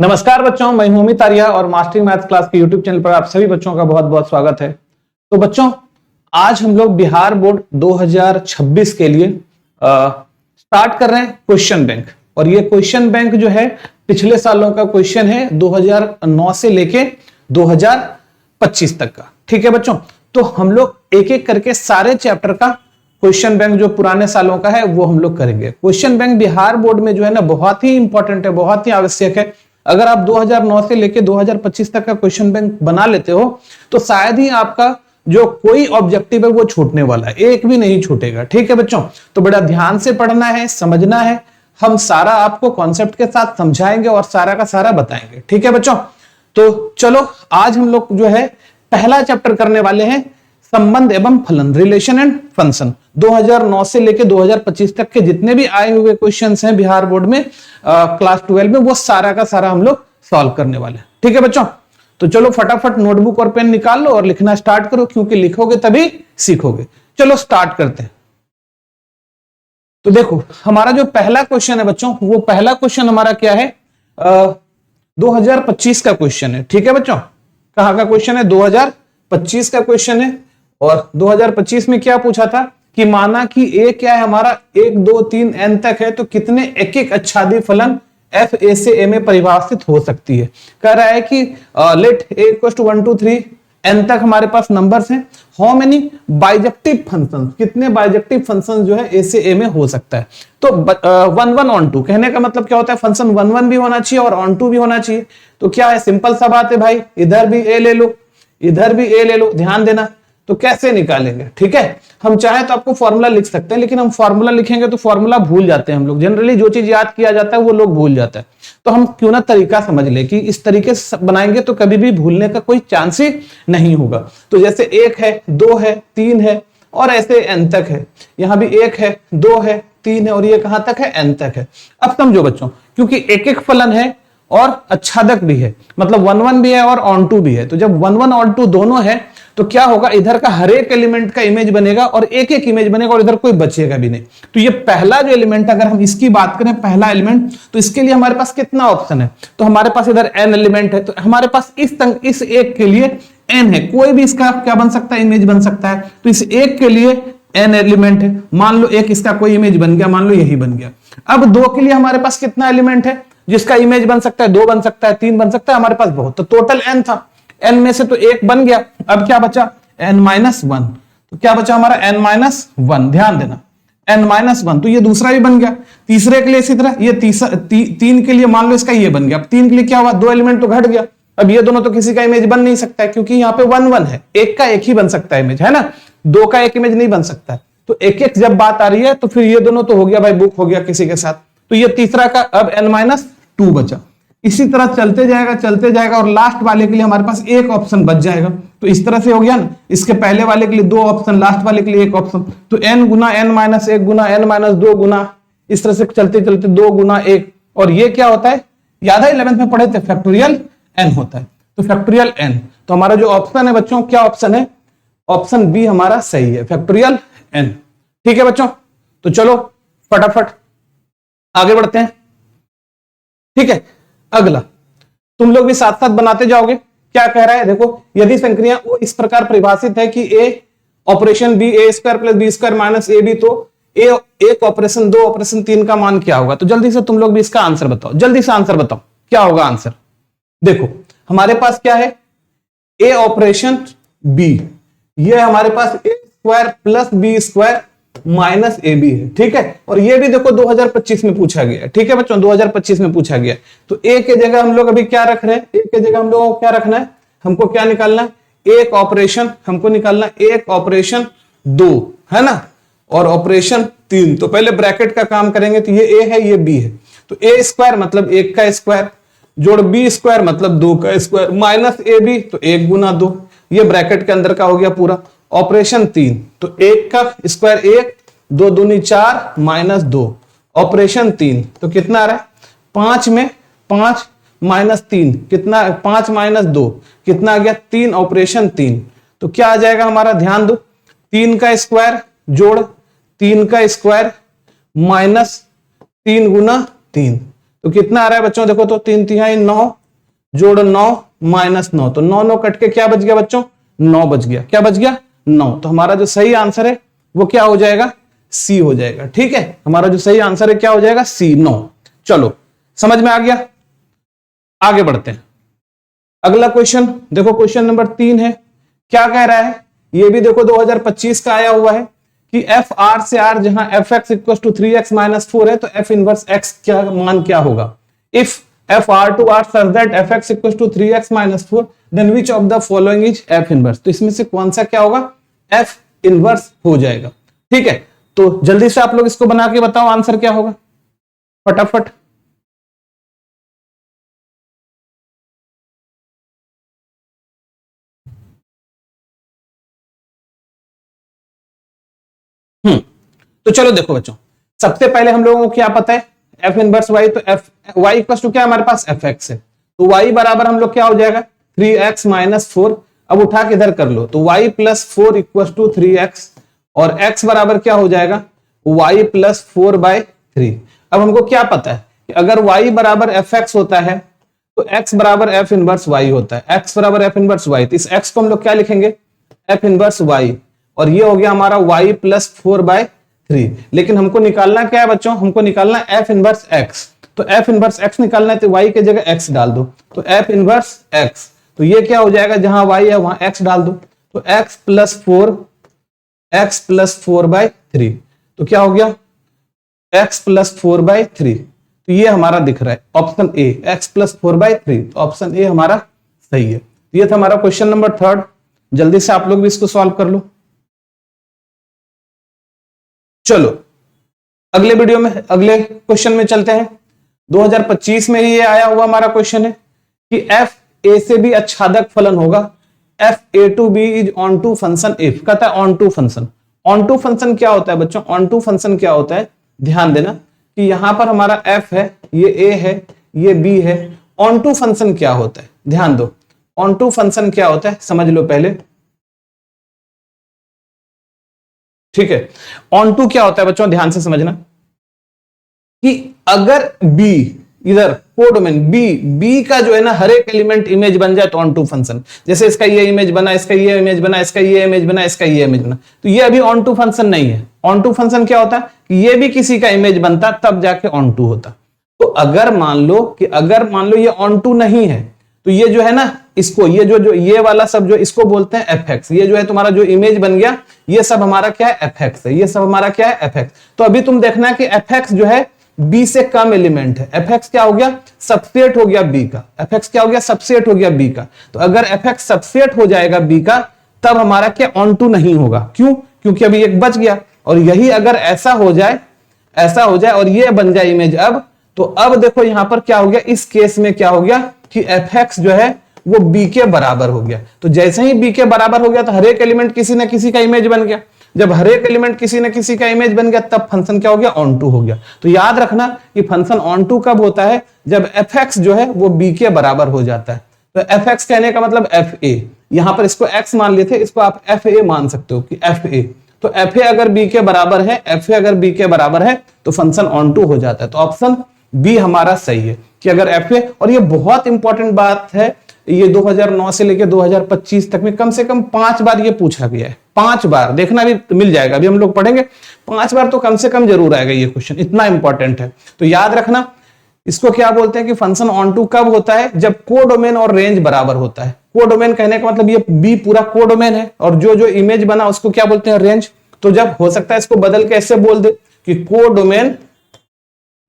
नमस्कार बच्चों, मैं हूं अमित आर्या और मास्टरिंग मैथ क्लास के यूट्यूब चैनल पर आप सभी बच्चों का बहुत बहुत स्वागत है। तो बच्चों, आज हम लोग बिहार बोर्ड 2026 के लिए स्टार्ट कर रहे हैं क्वेश्चन बैंक। और ये क्वेश्चन बैंक जो है पिछले सालों का क्वेश्चन है 2009 से लेके 2025 तक का। ठीक है बच्चों, तो हम लोग एक एक करके सारे चैप्टर का क्वेश्चन बैंक जो पुराने सालों का है वो हम लोग करेंगे। क्वेश्चन बैंक बिहार बोर्ड में जो है ना बहुत ही इंपॉर्टेंट है, बहुत ही आवश्यक है। अगर आप 2009 से लेके 2025 तक का क्वेश्चन बैंक बना लेते हो तो शायद ही आपका जो कोई ऑब्जेक्टिव है वो छूटने वाला है, एक भी नहीं छूटेगा। ठीक है बच्चों, तो बड़ा ध्यान से पढ़ना है, समझना है। हम सारा आपको कॉन्सेप्ट के साथ समझाएंगे और सारा का सारा बताएंगे। ठीक है बच्चों, तो चलो आज हम लोग जो है पहला चैप्टर करने वाले हैं संबंध एवं फलन, रिलेशन एंड फंक्शन। 2009 से लेके 2025 तक के जितने भी आए हुए क्वेश्चंस हैं बिहार बोर्ड में क्लास 12 में, वो सारा का सारा हम लोग सॉल्व करने वाले हैं। ठीक है बच्चों, तो चलो फटाफट नोटबुक और पेन निकाल लो और लिखना स्टार्ट करो, क्योंकि लिखोगे तभी सीखोगे। चलो स्टार्ट करते हैं। तो देखो हमारा जो पहला क्वेश्चन है बच्चों, वो पहला क्वेश्चन हमारा क्या है, 2025 का क्वेश्चन है। ठीक है बच्चों, कहां का क्वेश्चन है, 2025 का क्वेश्चन है। और 2025 में क्या पूछा था कि माना कि ए क्या है हमारा 1 2 3 n तक है, तो कितने एक एक अच्छादी फलन f a से a में परिभाषित हो सकती है। कह रहा है कि let a equals to 1 2 3 n तक हमारे पास नंबर्स हैं। हाउ मेनी बाइजेक्टिव फंक्शंस, कितने बाइजेक्टिव फंक्शंस जो है a से a में हो सकता है। तो 1 1 ऑन 2 कहने का मतलब क्या होता है, फंक्शन 1 1 भी होना चाहिए और ऑन 2 भी होना चाहिए। तो क्या है, सिंपल सा बात है भाई, इधर भी a ले लो, इधर भी a ले लो। ध्यान देना, तो कैसे निकालेंगे। ठीक है, हम चाहे तो आपको फॉर्मूला लिख सकते हैं, लेकिन हम फॉर्मूला लिखेंगे तो फॉर्मूला भूल जाते हैं हम लोग। जनरली जो चीज याद किया जाता है वो लोग भूल जाता है। तो हम क्यों ना तरीका समझ ले कि इस तरीके से बनाएंगे तो कभी भी भूलने का कोई चांस ही नहीं होगा। तो जैसे 1 है, 2 है, 3 है और ऐसे n तक है। यहां भी 1 है, 2 है, 3 है और ये कहां तक है, n तक है। अब समझो बच्चों, क्योंकि एक एक फलन है और अच्छादक भी है, मतलब 1 1 भी है और ऑन 2 भी है। तो जब 1 1 ऑन 2 दोनों है तो क्या होगा, इधर का हर एक एलिमेंट का इमेज बनेगा और एक एक इमेज बनेगा और इधर कोई बचेगा भी नहीं। तो ये पहला जो एलिमेंट, अगर हम इसकी बात करें पहला एलिमेंट, तो इसके लिए हमारे पास कितना ऑप्शन है, तो हमारे पास इधर n एलिमेंट है। तो हमारे पास इस एक के लिए n है, कोई भी इसका क्या बन सकता है, इमेज बन सकता है। तो इस एक के लिए n एलिमेंट है। मान लो एक इसका कोई इमेज बन गया, मान लो यही बन गया। अब 2 के लिए हमारे पास कितना एलिमेंट है जिसका इमेज बन सकता है, 2 बन सकता है, 3 बन सकता है, हमारे पास बहुत। तो टोटल n था, n में से तो 1 बन गया। अब क्या बचा, n-1। तो क्या बचा हमारा n-1। ध्यान देना, n-1, तो ये दूसरा भी बन गया। तीसरे के लिए इसी तरह, ये 3 के लिए मान लो इसका ये बन गया। अब 3 के लिए क्या हुआ, 2 एलिमेंट तो घट गया। अब ये दोनों तो किसी का इमेज बन नहीं सकता है, क्योंकि यहाँ पे 1 1 है, एक का एक ही बन सकता है इमेज, है ना, 2 का एक इमेज नहीं बन सकता है। तो एक एक जब बात आ रही है तो फिर ये दोनों तो हो गया भाई, बुक हो गया किसी के साथ। तो ये तीसरा का अब n-2 बचा। इसी तरह चलते जाएगा और लास्ट वाले के लिए हमारे पास एक ऑप्शन बच जाएगा। तो इस तरह से हो गया ना, इसके पहले वाले के लिए 2 ऑप्शन, लास्ट वाले के लिए एक ऑप्शन। तो n गुना n-1 गुना n-2 गुना, इस तरह से चलते 2 गुना 1। और ये क्या होता है, याद है 11th में पढ़े थे, फैक्टोरियल n होता है। तो फैक्टोरियल n, तो हमारा जो ऑप्शन है बच्चों, क्या ऑप्शन है, ऑप्शन बी हमारा सही है, फैक्टोरियल n। ठीक है बच्चों, तो चलो फटाफट आगे बढ़ते हैं। ठीक है, अगला तुम लोग भी साथ साथ बनाते जाओगे। क्या कह रहा है, देखो, यदि संक्रिया O इस प्रकार परिभाषित है कि A operation B A² + B² - AB, तो A 1 ऑपरेशन 2 ऑपरेशन 3 का मान क्या होगा। तो जल्दी से तुम लोग भी इसका आंसर बताओ, जल्दी से आंसर बताओ, क्या होगा आंसर। देखो हमारे पास क्या है, A ऑपरेशन B, ये हमारे पास A² + B² - AB है। ठीक है, और ये भी देखो 2025 में पूछा गया है। ठीक है बच्चों, 2025 में पूछा गया। तो A के जगह हम लोग अभी क्या रख रहे हैं, A के जगह हम लोगों को क्या रखना है, हमको क्या निकालना है, एक ऑपरेशन हमको निकालना है, 1 ऑपरेशन 2, है ना, और ऑपरेशन 3। तो पहले ब्रैकेट का काम करेंगे, तो ये A है, ये B है। तो A² मतलब 1 का स्क्वायर, जोड़ B² मतलब 2 का स्क्वायर, माइनस AB तो 1 गुना 2, ये ब्रैकेट के अंदर का हो गया पूरा। ऑपरेशन 3, तो 1 का स्क्वायर 1, 2 दूनी 4 माइनस 2, ऑपरेशन 3, तो कितना आ रहा है, 5 में 5 माइनस 3 कितना, 5 माइनस 2 कितना आ गया, 3, ऑपरेशन 3। तो क्या आ जाएगा हमारा, ध्यान दो, 3 का स्क्वायर जोड़ 3 का स्क्वायर माइनस 3 गुना 3, तो कितना आ रहा है बच्चों, देखो तो 3×3 9 जोड़ 9 -9, तो 9 9 कट के क्या बच गया बच्चों, 9 बच गया। क्या बच गया, 9। तो हमारा जो सही आंसर है वो क्या हो जाएगा, सी हो जाएगा। ठीक है, हमारा जो सही आंसर है क्या हो जाएगा, सी, 9। चलो समझ में आ गया, आगे बढ़ते हैं। अगला क्वेश्चन देखो, क्वेश्चन नंबर 3 है। क्या कह रहा है, ये भी देखो 2025 का आया हुआ है कि एफ आर से आर जहां f x equal to 3x - 4 है, तो एफ इनवर्स एक्स क्या मान क्या होगा। If f r to r such that f x equal to 3x - 4 then which of the following is f inverse. तो इसमें से कौन सा क्या होगा, एफ इनवर्स हो जाएगा। ठीक है, तो जल्दी से आप लोग इसको बना के बताओ आंसर क्या होगा, फटाफट। तो चलो देखो बच्चों, सबसे पहले हम लोगों को क्या पता है, एफ इनवर्स वाई, तो एफ वाई इक्वल टू क्या हमारे पास एफ एक्स है, तो वाई बराबर हम लोग क्या हो जाएगा 3x - 4। अब उठा के इधर कर लो, तो y + 4 इक्वल टू 3x, और x बराबर क्या हो जाएगा y + 4/3। अब हमको क्या पता है कि अगर y बराबर एफ एक्स होता है तो x बराबर एफ इनवर्स y होता है, x बराबर एफ इनवर्स y, तो इस x को हम लोग क्या लिखेंगे, एफ इनवर्स y, और ये हो गया हमारा y + 4/3। लेकिन हमको निकालना क्या है बच्चों, हमको निकालना एफ इनवर्स x, तो एफ इनवर्स x निकालना है तो y के जगह x डाल दो, तो एफ इनवर्स x, तो ये क्या हो जाएगा, जहां y है वहां x डाल दो, तो x + 4/3, तो क्या हो गया x + 4/3, तो ये हमारा दिख रहा है ऑप्शन ए, x + 4/3, तो ऑप्शन ए हमारा सही है। ये था हमारा क्वेश्चन नंबर 3। जल्दी से आप लोग भी इसको सॉल्व कर लो। चलो अगले वीडियो में, अगले क्वेश्चन में चलते हैं। 2025 में ही ये आया हुआ हमारा क्वेश्चन है कि एफ ए से भी आच्छादक फलन होगा, f a to b is onto function if. कहता है onto function. Onto function क्या होता है बच्चों, ऑन टू फंक्शन क्या होता है, ध्यान देना कि यहां पर हमारा एफ है, ये ए है, ये बी है। ऑन टू फंक्शन क्या होता है, ध्यान दो, ऑन टू फंक्शन क्या होता है समझ लो पहले। ठीक है, ऑन टू क्या होता है बच्चों, ध्यान से समझना कि अगर बी इधर कोडोमेन बी का जो है ना हर एक एलिमेंट इमेज बन जाए तो ऑन टू फंक्शन। जैसे इसका ये इमेज बना, इसका ये इमेज बना, इसका ये इमेज बना, इसका ये इमेज बना, तो ये अभी ऑन टू फंक्शन नहीं है। ऑन टू फंक्शन क्या होता है कि ये भी किसी का इमेज बनता तब जाके ऑन टू होता। तो अगर मान लो ये ऑन टू नहीं है, तो ये जो है ना इसको, ये जो ये वाला सब जो इसको बोलते हैं एफ एक्स, ये जो है तुम्हारा जो इमेज बन गया ये सब हमारा क्या है एफ एक्स है, ये सब हमारा क्या है एफ एक्स। तो अभी तुम देखना कि एफ एक्स जो है बी से कम एलिमेंट है, एफ एक्स क्या हो गया सबसेट हो गया बी का, एफ एक्स क्या हो गया सबसेट हो गया बी का। तो अगर एफ एक्स सबसेट हो जाएगा बी का तब हमारा क्या ऑन टू नहीं होगा। क्यों, क्योंकि अभी एक बच गया, और यही अगर ऐसा हो जाए और ये बन जाए इमेज अब, तो अब देखो यहां पर क्या हो गया, इस केस में क्या हो गया कि एफ एक्स जो है वो बी के बराबर हो गया। तो जैसे ही बी के बराबर हो गया तो हर एक एलिमेंट किसी ना किसी का इमेज बन गया। जब हर एक एलिमेंट किसी न किसी का इमेज बन गया तब फंक्शन क्या हो गया ऑन टू हो गया। तो याद रखना कि फंक्शन ऑन टू कब होता है, जब एफ एक्स जो है वो बी के बराबर हो जाता है। तो एफ एक्स कहने का मतलब एफ ए, यहां पर इसको एक्स मान लेते, इसको आप एफ ए मान सकते हो कि एफ ए। तो एफ ए अगर बी के बराबर है, एफ ए अगर बी के बराबर है तो फंक्शन ऑन टू हो जाता है। तो ऑप्शन बी हमारा सही है कि अगर एफ ए, और ये बहुत इंपॉर्टेंट बात है, ये 2009 से लेकर 2025 तक में कम से कम 5 बार ये पूछा गया है। 5 बार देखना भी मिल जाएगा, अभी हम लोग पढ़ेंगे 5 बार तो कम से कम जरूर आएगा ये क्वेश्चन, इतना इंपॉर्टेंट है। तो याद रखना इसको क्या बोलते हैं कि फंक्शन ऑन टू कब होता है, जब कोडोमेन और रेंज बराबर होता है। कोडोमेन कहने का मतलब ये बी पूरा कोडोमेन है और जो इमेज बना उसको क्या बोलते हैं रेंज। तो जब हो सकता है इसको बदल के ऐसे बोल दे कि कोडोमेन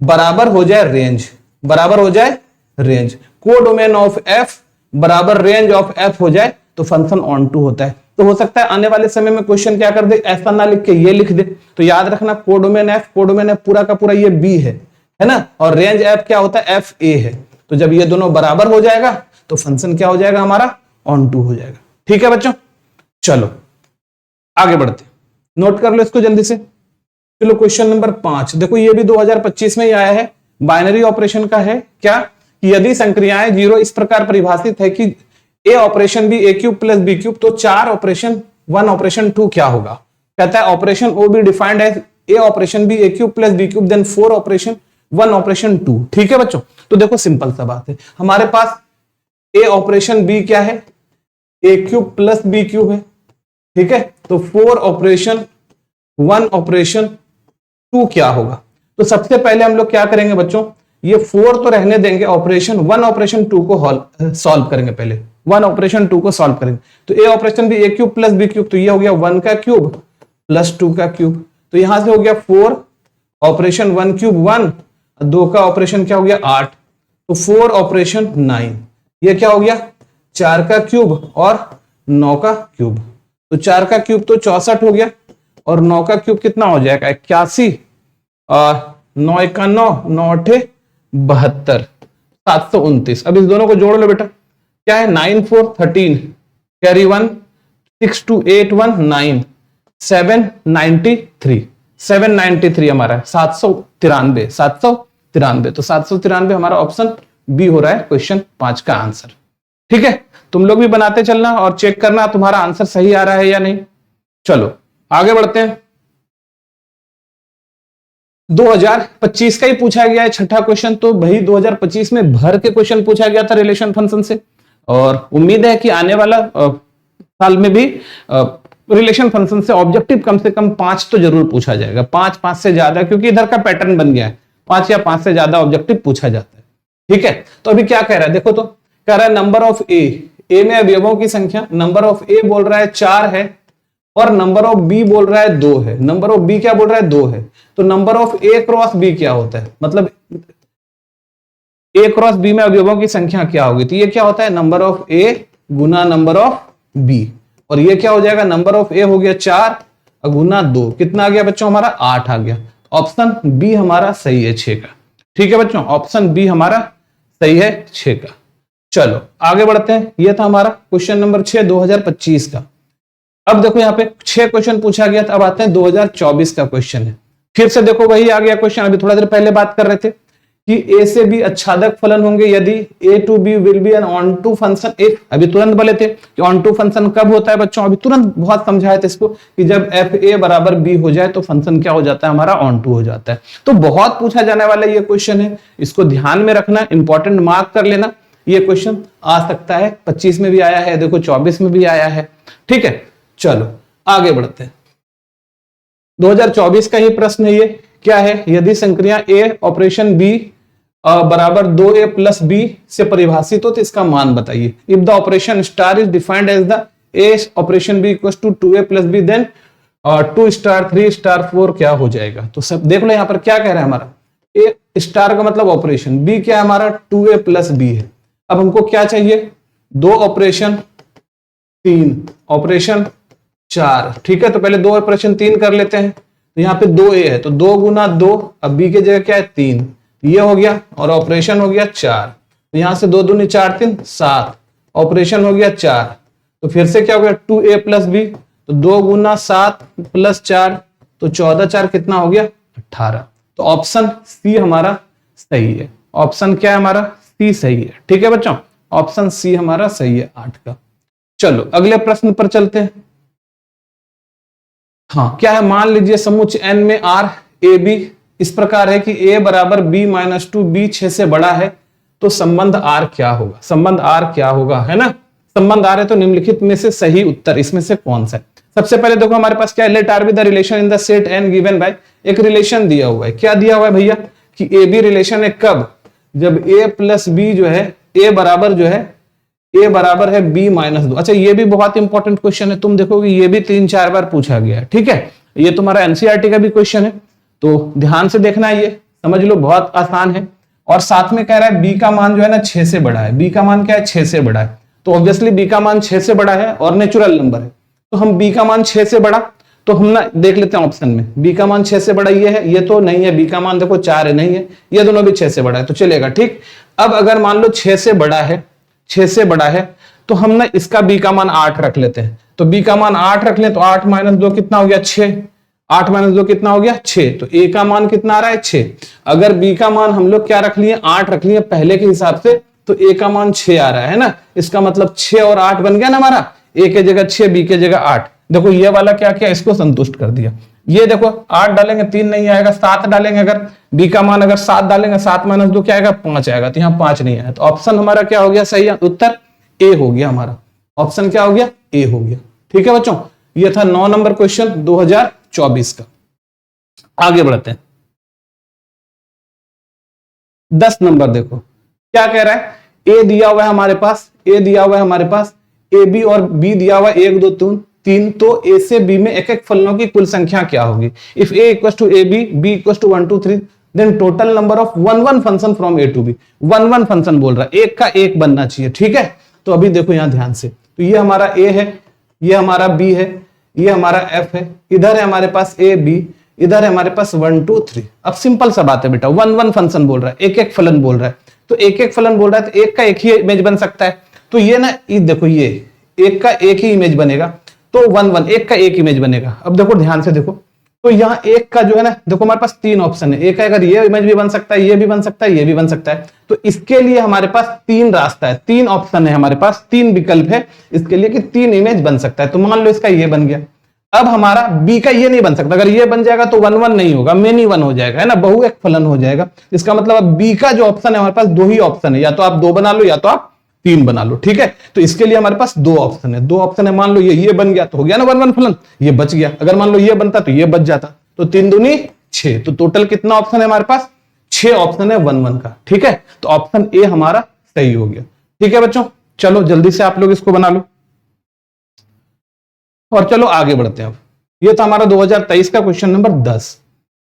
बराबर हो जाए रेंज, बराबर हो जाए रेंज, कोडोमेन ऑफ एफ बराबर रेंज ऑफ एफ हो जाए तो फंक्शन ऑन टू होता है। तो हो सकता है आने वाले समय में क्वेश्चन क्या कर दे, ऐसा ना लिख के ये लिख दे। तो याद रखना कोडोमेन एफ पूरा का पूरा ये बी है ना, और रेंज एफ क्या होता है एफ ए है। तो जब ये दोनों बराबर हो जाएगा तो फंक्शन क्या हो जाएगा हमारा ऑन टू हो जाएगा। ठीक है बच्चों, चलो आगे बढ़ते, नोट कर लो इसको जल्दी से। चलो क्वेश्चन नंबर 5 देखो, ये भी 2025 में ही आया है, बाइनरी ऑपरेशन का है। क्या कि यदि संक्रियाएं 0 इस प्रकार परिभाषित है कि ए operation B a cube plus B cube, तो 4 ऑपरेशन 1 ऑपरेशन 2 क्या होगा। कहता है operation o be defined as a operation B a cube plus B cube, then 4 operation 1 operation 2। ठीक है बच्चों, तो देखो सिंपल सा बात है, हमारे पास ए ऑपरेशन बी क्या है, ए क्यूब प्लस बी क्यूब है। ठीक है, तो 4 ऑपरेशन 1 ऑपरेशन 2 क्या होगा। तो सबसे पहले हम लोग क्या करेंगे बच्चों, ये 4 तो रहने देंगे, ऑपरेशन 1 ऑपरेशन 2 को सॉल्व करेंगे। पहले 1 ऑपरेशन 2 को सॉल्व करेंगे, तो ए ऑपरेशन भी ए क्यूब प्लस बी क्यूब, तो ये हो गया 1 का क्यूब प्लस 2 का क्यूब, तो यहां से हो गया 4 ऑपरेशन 1 क्यूब 1, 2 का ऑपरेशन क्या हो गया 8, तो 4 ऑपरेशन 9, ये क्या हो गया 4 का क्यूब और 9 का क्यूब, तो 4 का क्यूब तो 64 हो गया और 9 का क्यूब कितना हो जाएगा 81, और 9 1 9, 9 8 72, 729। अब इस दोनों को जोड़ लो बेटा, क्या है 9 4 13, कैरी 1, 6 2 8 1 9, 793, 793 हमारा है, 793, 793, तो 793 हमारा ऑप्शन बी हो रहा है क्वेश्चन 5 का आंसर। ठीक है, तुम लोग भी बनाते चलना और चेक करना तुम्हारा आंसर सही आ रहा है या नहीं। चलो आगे बढ़ते हैं। 2025 का ही पूछा गया है छठा क्वेश्चन, तो भाई 2025 में भर के क्वेश्चन पूछा गया था रिलेशन फंक्शन से, और उम्मीद है कि आने वाला साल में भी रिलेशन फंक्शन से ऑब्जेक्टिव कम से कम 5 तो जरूर पूछा जाएगा, 5 से ज्यादा, क्योंकि इधर का पैटर्न बन गया है, 5 या 5 से ज्यादा ऑब्जेक्टिव पूछा जाता है। ठीक है, तो अभी क्या कह रहा है देखो, तो कह रहा है नंबर ऑफ ए में अवयवों की संख्या, नंबर ऑफ ए बोल रहा है 4 है, और नंबर ऑफ बी बोल रहा है 2 है, नंबर ऑफ बी क्या बोल रहा है 2 है, तो number of A cross b क्या होता है, मतलब ए क्रॉस बी में अवयवों की संख्या क्या होगी, तो ये क्या होता है नंबर ऑफ ए गुना नंबर ऑफ बी, और ये क्या हो जाएगा नंबर ऑफ ए हो गया 4 गुना 2, कितना आ गया बच्चों हमारा 8 आ गया, ऑप्शन बी हमारा सही है 6 का। ठीक है बच्चों, ऑप्शन बी हमारा सही है 6 का। चलो आगे बढ़ते हैं, ये था हमारा क्वेश्चन नंबर 6 2025 का। अब देखो यहाँ पे 6 क्वेश्चन पूछा गया था, अब आते हैं 2024 का क्वेश्चन है। फिर से देखो वही आ गया क्वेश्चन, अभी थोड़ा देर पहले बात कर रहे थे कि ए से बी अच्छादक फलन होंगे यदि A to B will be an onto function A. अभी तुरंत बोले थे कि ऑन टू फंक्शन कब होता है बच्चों, अभी तुरंत बहुत समझाए थे इसको कि जब एफ ए बराबर बी हो जाए तो फंक्शन क्या हो जाता है हमारा ऑन टू हो जाता है। तो बहुत पूछा जाने वाला ये क्वेश्चन है, इसको ध्यान में रखना, इंपॉर्टेंट मार्क कर लेना, ये क्वेश्चन आ सकता है, 25 में भी आया है, देखो 24 में भी आया है। ठीक है, चलो आगे बढ़ते हैं। 2024 का ही प्रश्न है, ये क्या है, यदि संक्रिया ए ऑपरेशन बी बराबर 2a प्लस बी से परिभाषित हो तो इसका मान बताइए। If the operation star is defined as the a operation b equals to 2a plus b, then 2 star 3 star 4 क्या हो जाएगा। तो सब देख लो यहाँ पर क्या कह रहा है हमारा, ए स्टार का मतलब ऑपरेशन, बी क्या है हमारा 2a प्लस बी है। अब हमको क्या चाहिए, 2 ऑपरेशन 3 ऑपरेशन 4। ठीक है, तो पहले 2 ऑपरेशन 3 कर लेते हैं, तो यहाँ पे 2a है तो 2 गुना 2, अब b के जगह क्या है 3, ये हो गया, और ऑपरेशन हो गया 4, तो यहां से 2 दूनी 4 3 7, ऑपरेशन हो गया 4, तो फिर से क्या हो गया 2a प्लस बी, तो 2 गुना 7 प्लस 4, तो 14 4 कितना हो गया 18। तो ऑप्शन सी हमारा सही है, ऑप्शन क्या है हमारा सी सही है। ठीक है बच्चों, ऑप्शन सी हमारा सही है 8 का। चलो अगले प्रश्न पर चलते हैं। हाँ, क्या है, मान लीजिए समुच्चय n में r a b इस प्रकार है कि a बराबर b माइनस 2 b 6 से बड़ा है, तो संबंध r क्या होगा, संबंध r क्या होगा, है ना, संबंध r है तो निम्नलिखित में से सही उत्तर इसमें से कौन सा है। सबसे पहले देखो हमारे पास क्या है, let r be the relation in the set n given by, एक रिलेशन दिया हुआ है, क्या दिया हुआ है भैया कि ए बी रिलेशन है कब, जब a प्लस बी जो है a बराबर जो है a बराबर है b माइनस 2। अच्छा ये भी बहुत इंपॉर्टेंट क्वेश्चन है, तुम देखोगे ये भी 3-4 बार पूछा गया है। ठीक है, ये तुम्हारा एनसीईआरटी का भी क्वेश्चन है, तो ध्यान से देखना, ये समझ लो बहुत आसान है। और साथ में कह रहा है b का मान जो है ना 6 से बड़ा है, b का मान क्या है 6 से बड़ा है, तो ऑब्वियसली b का मान 6 से बड़ा है और नेचुरल नंबर है, तो हम b का मान 6 से बड़ा, तो हम ना देख लेते हैं ऑप्शन में, b का मान 6 से बड़ा ये है, ये तो नहीं है, b का मान देखो 4 है, नहीं है, ये दोनों भी 6 से बड़ा है, तो चलेगा। ठीक, अब अगर मान लो 6 से बड़ा है, 6 से बड़ा है, तो हम ना इसका b का मान 8 रख लेते हैं, तो b का मान 8 रख लें तो 8 माइनस 2 कितना हो गया 6, 8 माइनस 2 कितना हो गया 6, तो a का मान कितना आ रहा है 6। अगर b का मान हम लोग क्या रख लिए 8 रख लिए पहले के हिसाब से, तो a का मान 6 आ रहा है ना, इसका मतलब 6 और 8 बन गया ना हमारा, a के जगह 6 b के जगह 8। देखो ये वाला क्या किया, इसको संतुष्ट कर दिया, ये देखो 8 डालेंगे 3 नहीं आएगा, 7 डालेंगे, अगर बी का मान अगर 7 डालेंगे 7 माइनस 2 क्या आएगा 5 आएगा, तो यहाँ 5 नहीं आया। तो ऑप्शन हमारा क्या हो गया सही है, उत्तर ए हो गया हमारा। ऑप्शन क्या हो गया, ए हो गया। ठीक है बच्चों, ये था 9 नंबर क्वेश्चन 2024 का। आगे बढ़ते हैं 10 नंबर। देखो क्या कह रहा है, ए दिया हुआ है हमारे पास, ए दिया हुआ है हमारे पास, ए बी और बी दिया हुआ है 1 2 3, तो ए से बी में एक एक फलनों की कुल संख्या क्या होगी। If a equal to a b, b equal to 1 2 3, then total number of 1 1 function from a to b. 1 1 function बोल रहा है, एक का एक बनना चाहिए। ठीक है, तो अभी देखो यहां ध्यान से, तो ये हमारा ए है, ये हमारा बी है, ये हमारा एफ है, इधर है हमारे पास ए बी, इधर है हमारे पास 1 2 3। अब सिंपल सा बात है बेटा, 1 1 फंक्शन बोल रहा है, एक एक फलन बोल रहा है, तो एक एक फलन बोल रहा है तो एक का एक ही इमेज बन सकता है। तो ये ना, ये देखो ये एक का एक ही इमेज बनेगा, तो 1 1 एक का एक इमेज बनेगा। अब देखो ध्यान से देखो, तो यहाँ एक का जो है ना, देखो हमारे पास 3 ऑप्शन है, एक है अगर ये इमेज भी बन सकता है, ये भी बन सकता है, ये भी बन सकता है। तो इसके लिए हमारे पास 3 रास्ता है, 3 ऑप्शन है हमारे पास, 3 विकल्प है इसके लिए कि 3 इमेज बन सकता है। तो मान लो इसका ये बन गया, अब हमारा बी का ये नहीं बन सकता, अगर ये बन जाएगा तो 1 1 नहीं होगा, मेनी 1 हो जाएगा, है ना, बहु एक फलन हो जाएगा। इसका मतलब अब बी का जो ऑप्शन है हमारे पास 2 ही ऑप्शन है, या तो आप 2 बना लो या तो आप 3 बना लो। ठीक है, तो इसके लिए हमारे पास 2 ऑप्शन है, 2 ऑप्शन है। मान लो ये बन गया तो हो गया ना 1 1 फलन, ये बच गया। अगर मान लो ये बनता तो ये बच जाता, तो 3 दूनी 6। तो टोटल कितना ऑप्शन है हमारे पास, 6 ऑप्शन है 1 1 का। ठीक है, तो ऑप्शन ए हमारा सही हो गया। ठीक है बच्चों, चलो जल्दी से आप लोग इसको बना लो और चलो आगे बढ़ते हैं। अब ये था हमारा 2023 का क्वेश्चन नंबर 10।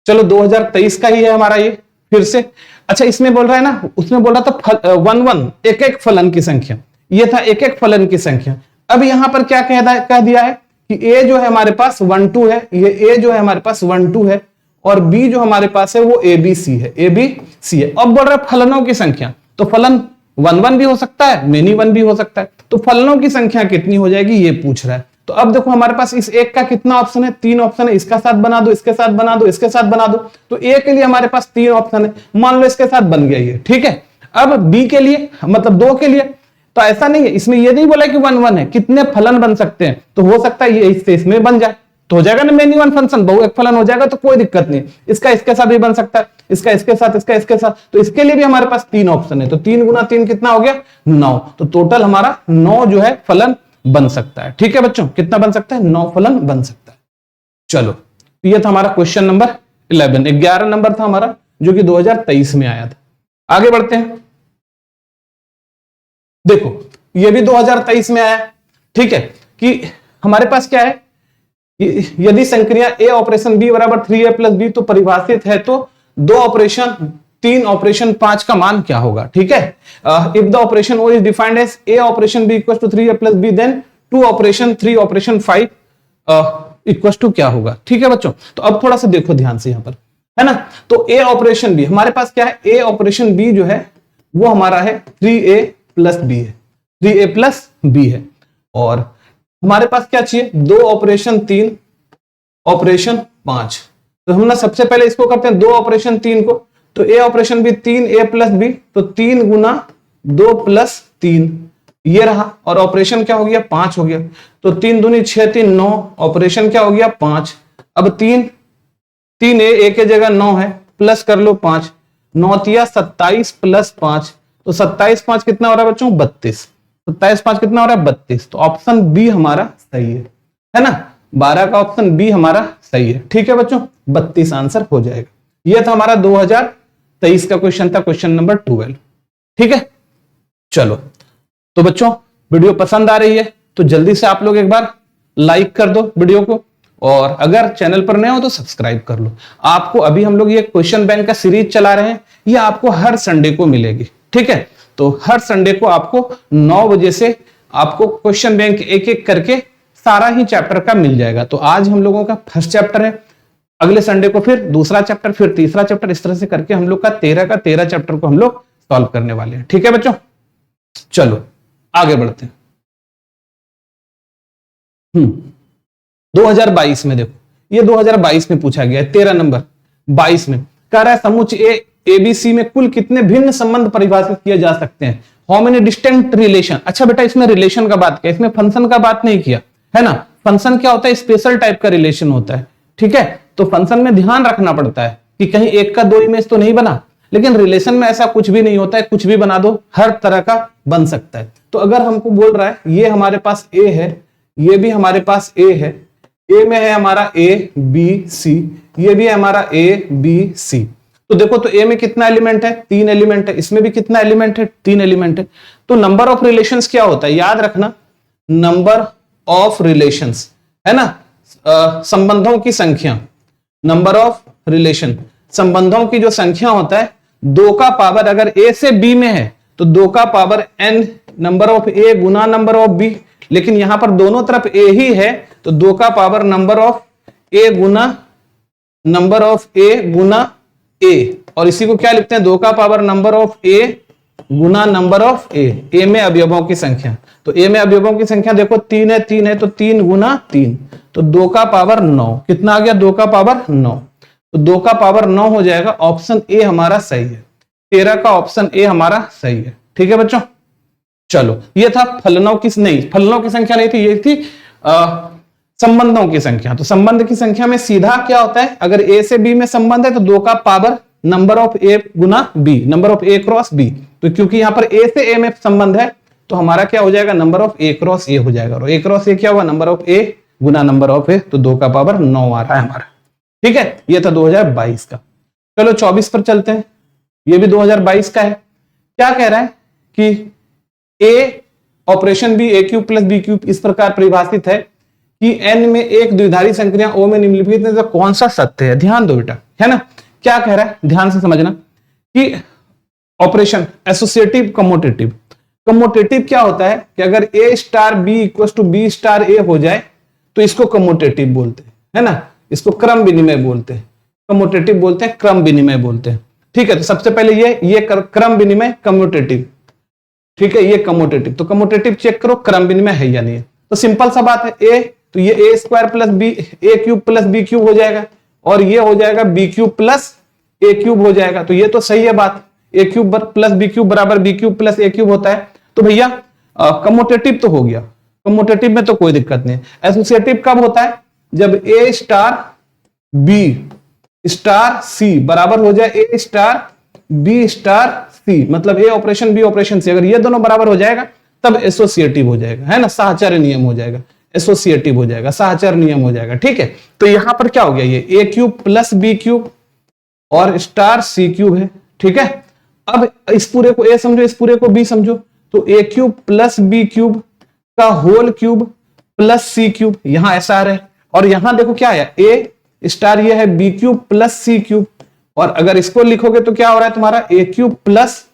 चलो 2023 का ही है हमारा ये फिर से। अच्छा, इसमें बोल रहा है ना, उसमें बोल रहा था 1 1 एक एक फलन की संख्या, ये था एक एक फलन की संख्या। अब यहां पर क्या कह दिया है कि ए जो है हमारे पास 1 2 है, ये ए जो है हमारे पास 1 2 है, और बी जो हमारे पास है वो ए बी सी है, ए बी सी है। अब बोल रहा है फलनों की संख्या, तो फलन 1 1 भी हो सकता है, मेनी 1 भी हो सकता है, तो फलनों की संख्या कितनी हो जाएगी ये पूछ रहा है। तो अब देखो हमारे पास इस एक का कितना ऑप्शन है, 3 ऑप्शन है, इसका साथ बना दो, इसके साथ बना दो, इसके साथ बना दो। तो ए के लिए हमारे पास 3 ऑप्शन है, मान लो इसके साथ बन गया ये। ठीक है, अब बी के लिए मतलब 2 के लिए तो ऐसा नहीं है, इसमें ये नहीं बोला कि 1 1 है, कितने फलन बन सकते हैं, तो हो सकता है ये इससे इसमें बन जाए तो हो जाएगा ना मेनी 1 फंक्शन, बहु एक फलन हो जाएगा, तो कोई दिक्कत नहीं। इसका इसके साथ भी बन सकता है, इसका इसके साथ, इसका इसके साथ, तो इसके लिए भी हमारे पास 3 ऑप्शन है। तो 3 गुना 3 कितना हो गया 9, तो टोटल हमारा 9 जो है फलन बन सकता है। ठीक है बच्चों, कितना बन सकता है, 9 फलन बन सकता है। चलो, ये था हमारा क्वेश्चन नंबर 11। 11 नंबर था हमारा जो कि 2023 में आया था। आगे बढ़ते हैं। देखो ये भी 2023 में आया। ठीक है, कि हमारे पास क्या है, यदि संक्रिया ए ऑपरेशन बी बराबर 3a प्लस बी तो परिभाषित है, तो 2 ऑपरेशन 3 ऑपरेशन 5 का मान क्या होगा। ठीक है, if the operation o is defined as a operation b equal to 3a plus b, then 2 operation 3 operation 5 equal to क्या होगा। ठीक है बच्चों, तो अब थोड़ा सा देखो ध्यान से यहां पर, है ना। तो ए ऑपरेशन बी हमारे पास क्या है, ए ऑपरेशन बी जो है वो हमारा है 3a प्लस बी है, 3a प्लस बी है। और हमारे पास क्या चाहिए, 2 ऑपरेशन 3 ऑपरेशन 5। तो हम ना सबसे पहले इसको करते हैं 2 ऑपरेशन 3 को, तो A operation B 3a plus B, तो 3 गुना 2 प्लस 3 ये रहा, और ऑपरेशन क्या हो गया 5 हो गया, तो 3 दूनी 6 3 9, ऑपरेशन क्या हो गया 5। अब 3 ए के जगह 9 है, प्लस कर लो 5, 9 तिया 27 प्लस 5, तो 27 5 कितना हो रहा है बच्चों 32, 27 5 कितना हो रहा है 32। तो ऑप्शन बी हमारा सही है ना, 12 का ऑप्शन बी हमारा सही है। ठीक है बच्चों, 32 आंसर हो जाएगा। यह था हमारा 2023 का क्वेश्चन था, क्वेश्चन नंबर 12। ठीक है, चलो तो बच्चों वीडियो पसंद आ रही है तो जल्दी से आप लोग एक बार लाइक कर दो वीडियो को, और अगर चैनल पर नए हो तो सब्सक्राइब कर लो। आपको अभी हम लोग ये क्वेश्चन बैंक का सीरीज चला रहे हैं, ये आपको हर संडे को मिलेगी। ठीक है, तो हर संडे को आपको 9 बजे से आपको क्वेश्चन बैंक एक एक करके सारा ही चैप्टर का मिल जाएगा। तो आज हम लोगों का फर्स्ट चैप्टर है, अगले संडे को फिर दूसरा चैप्टर, फिर तीसरा चैप्टर, इस तरह से करके हम लोग का 13 चैप्टर को हम लोग सॉल्व करने वाले हैं। ठीक है बच्चों, चलो आगे बढ़ते हैं। 2022 में देखो, ये 2022 में पूछा गया है, 13 नंबर 22 में कह रहा है समुच्चय ए एबीसी में कुल कितने भिन्न संबंध परिभाषित किए जा सकते हैं, हाउ मेनी डिस्टिंक्ट रिलेशन। अच्छा बेटा, इसमें रिलेशन का बात किया, इसमें फंक्शन का बात नहीं किया, है ना। फंक्शन क्या होता है, स्पेशल टाइप का रिलेशन होता है। ठीक है, तो फंक्शन में ध्यान रखना पड़ता है कि कहीं एक का दो इमेज तो नहीं बना, लेकिन रिलेशन में ऐसा कुछ भी नहीं होता है, कुछ भी बना दो, हर तरह का बन सकता है। तो अगर हमको बोल रहा है ये हमारे पास ए है, ये भी हमारे पास ए है, ए में है हमारा ए बी सी, ये भी है हमारा ए बी सी। तो देखो तो ए में कितना एलिमेंट है, 3 एलिमेंट है, इसमें भी कितना एलिमेंट है, 3 एलिमेंट है। तो नंबर ऑफ रिलेशंस क्या होता है, याद रखना, नंबर ऑफ रिलेशंस है ना, संबंधों की संख्या, नंबर ऑफ रिलेशन, संबंधों की जो संख्या होता है 2 का पावर, अगर ए से बी में है तो 2 का पावर n नंबर ऑफ ए गुना नंबर ऑफ बी, लेकिन यहां पर दोनों तरफ ए ही है तो 2 का पावर नंबर ऑफ ए गुना नंबर ऑफ ए गुना ए, और इसी को क्या लिखते हैं, 2 का पावर नंबर ऑफ ए गुना नंबर ऑफ ए में अवयवों की संख्या। तो ए में अवयवों की संख्या देखो 3 है, 3 है तो 3 गुना 3, तो 2 का पावर 9, कितना आ गया, 2 का पावर 9, तो 2 का पावर 9 हो जाएगा, ऑप्शन ए हमारा सही है, 13 का ऑप्शन ए हमारा सही है। ठीक है बच्चों, चलो ये था फलनों की, नहीं फलनों की संख्या नहीं थी, ये थी संबंधों की संख्या। तो संबंध की संख्या में सीधा क्या होता है, अगर ए से बी में संबंध है तो 2 का पावर नंबर ऑफ ए गुना b, number of A cross b, तो क्योंकि यहां पर ए से ए में संबंध है तो हमारा क्या हो जाएगा, number of A cross A हो जाएगा, और ए क्रॉस ए क्या हुआ, नंबर ऑफ ए गुना नंबर ऑफ ए, तो 2 का पावर 9 आ रहा है हमारा। ठीक है, ये था 2022 का। चलो 24 पर चलते हैं, ये भी 2022 का है। क्या कह रहा है कि ए operation B a cube plus B cube इस प्रकार परिभाषित है कि n में एक द्विधारी संक्रिया O में निम्नलिखित में तो कौन सा सत्य है। ध्यान दो बेटा, है ना, क्या कह रहा है, ध्यान से समझना कि ऑपरेशन एसोसिएटिव कम्यूटेटिव, कम्यूटेटिव क्या होता है कि अगर A star B equal to B star A हो जाए तो इसको कम्यूटेटिव बोलते हैं, है ना, इसको क्रम विनिमय बोलते हैं, कम्यूटेटिव बोलते हैं, क्रम विनिमय बोलते हैं। ठीक है, तो सबसे पहले ये क्रम विनिमय कम्यूटेटिव, ठीक है, ये कम्यूटेटिव, तो कम्यूटेटिव चेक करो क्रम विनिमय है या नहीं है। तो सिंपल सा बात है, ए तो ये ए square plus B a cube plus B cube हो जाएगा, और ये हो जाएगा बी क्यूब प्लस ए क्यूब हो जाएगा, तो ये तो सही है बात, ए क्यूब प्लस बी क्यूब बराबर बी क्यूब प्लस ए क्यूब होता है। तो भैया कम्यूटेटिव तो हो गया, कम्यूटेटिव में तो कोई दिक्कत नहीं। एसोसिएटिव कब होता है, जब ए स्टार बी स्टार सी बराबर हो जाए ए स्टार बी स्टार सी, मतलब ए ऑपरेशन बी ऑपरेशन सी, अगर ये दोनों बराबर हो जाएगा तब एसोसिएटिव हो जाएगा, है ना, साहचर्य नियम हो जाएगा, एसोसिएटिव हो जाएगा, साहचर्य नियम हो जाएगा। ठीक है, तो यहां पर क्या हो गया, ये ए क्यूब प्लस बी क्यूब और स्टार सी क्यूब है। ठीक है, अब इस पूरे को ए समझो, इस पूरे को बी समझो, तो ए क्यूब प्लस बी क्यूब का whole cube plus C cube, यहां ऐसा आ रहा है, और यहां देखो क्या है, ए स्टार ये है B cube plus C cube, और अगर इसको लिखोगे तो क्या हो रहा है तुम्हारा, A cube plus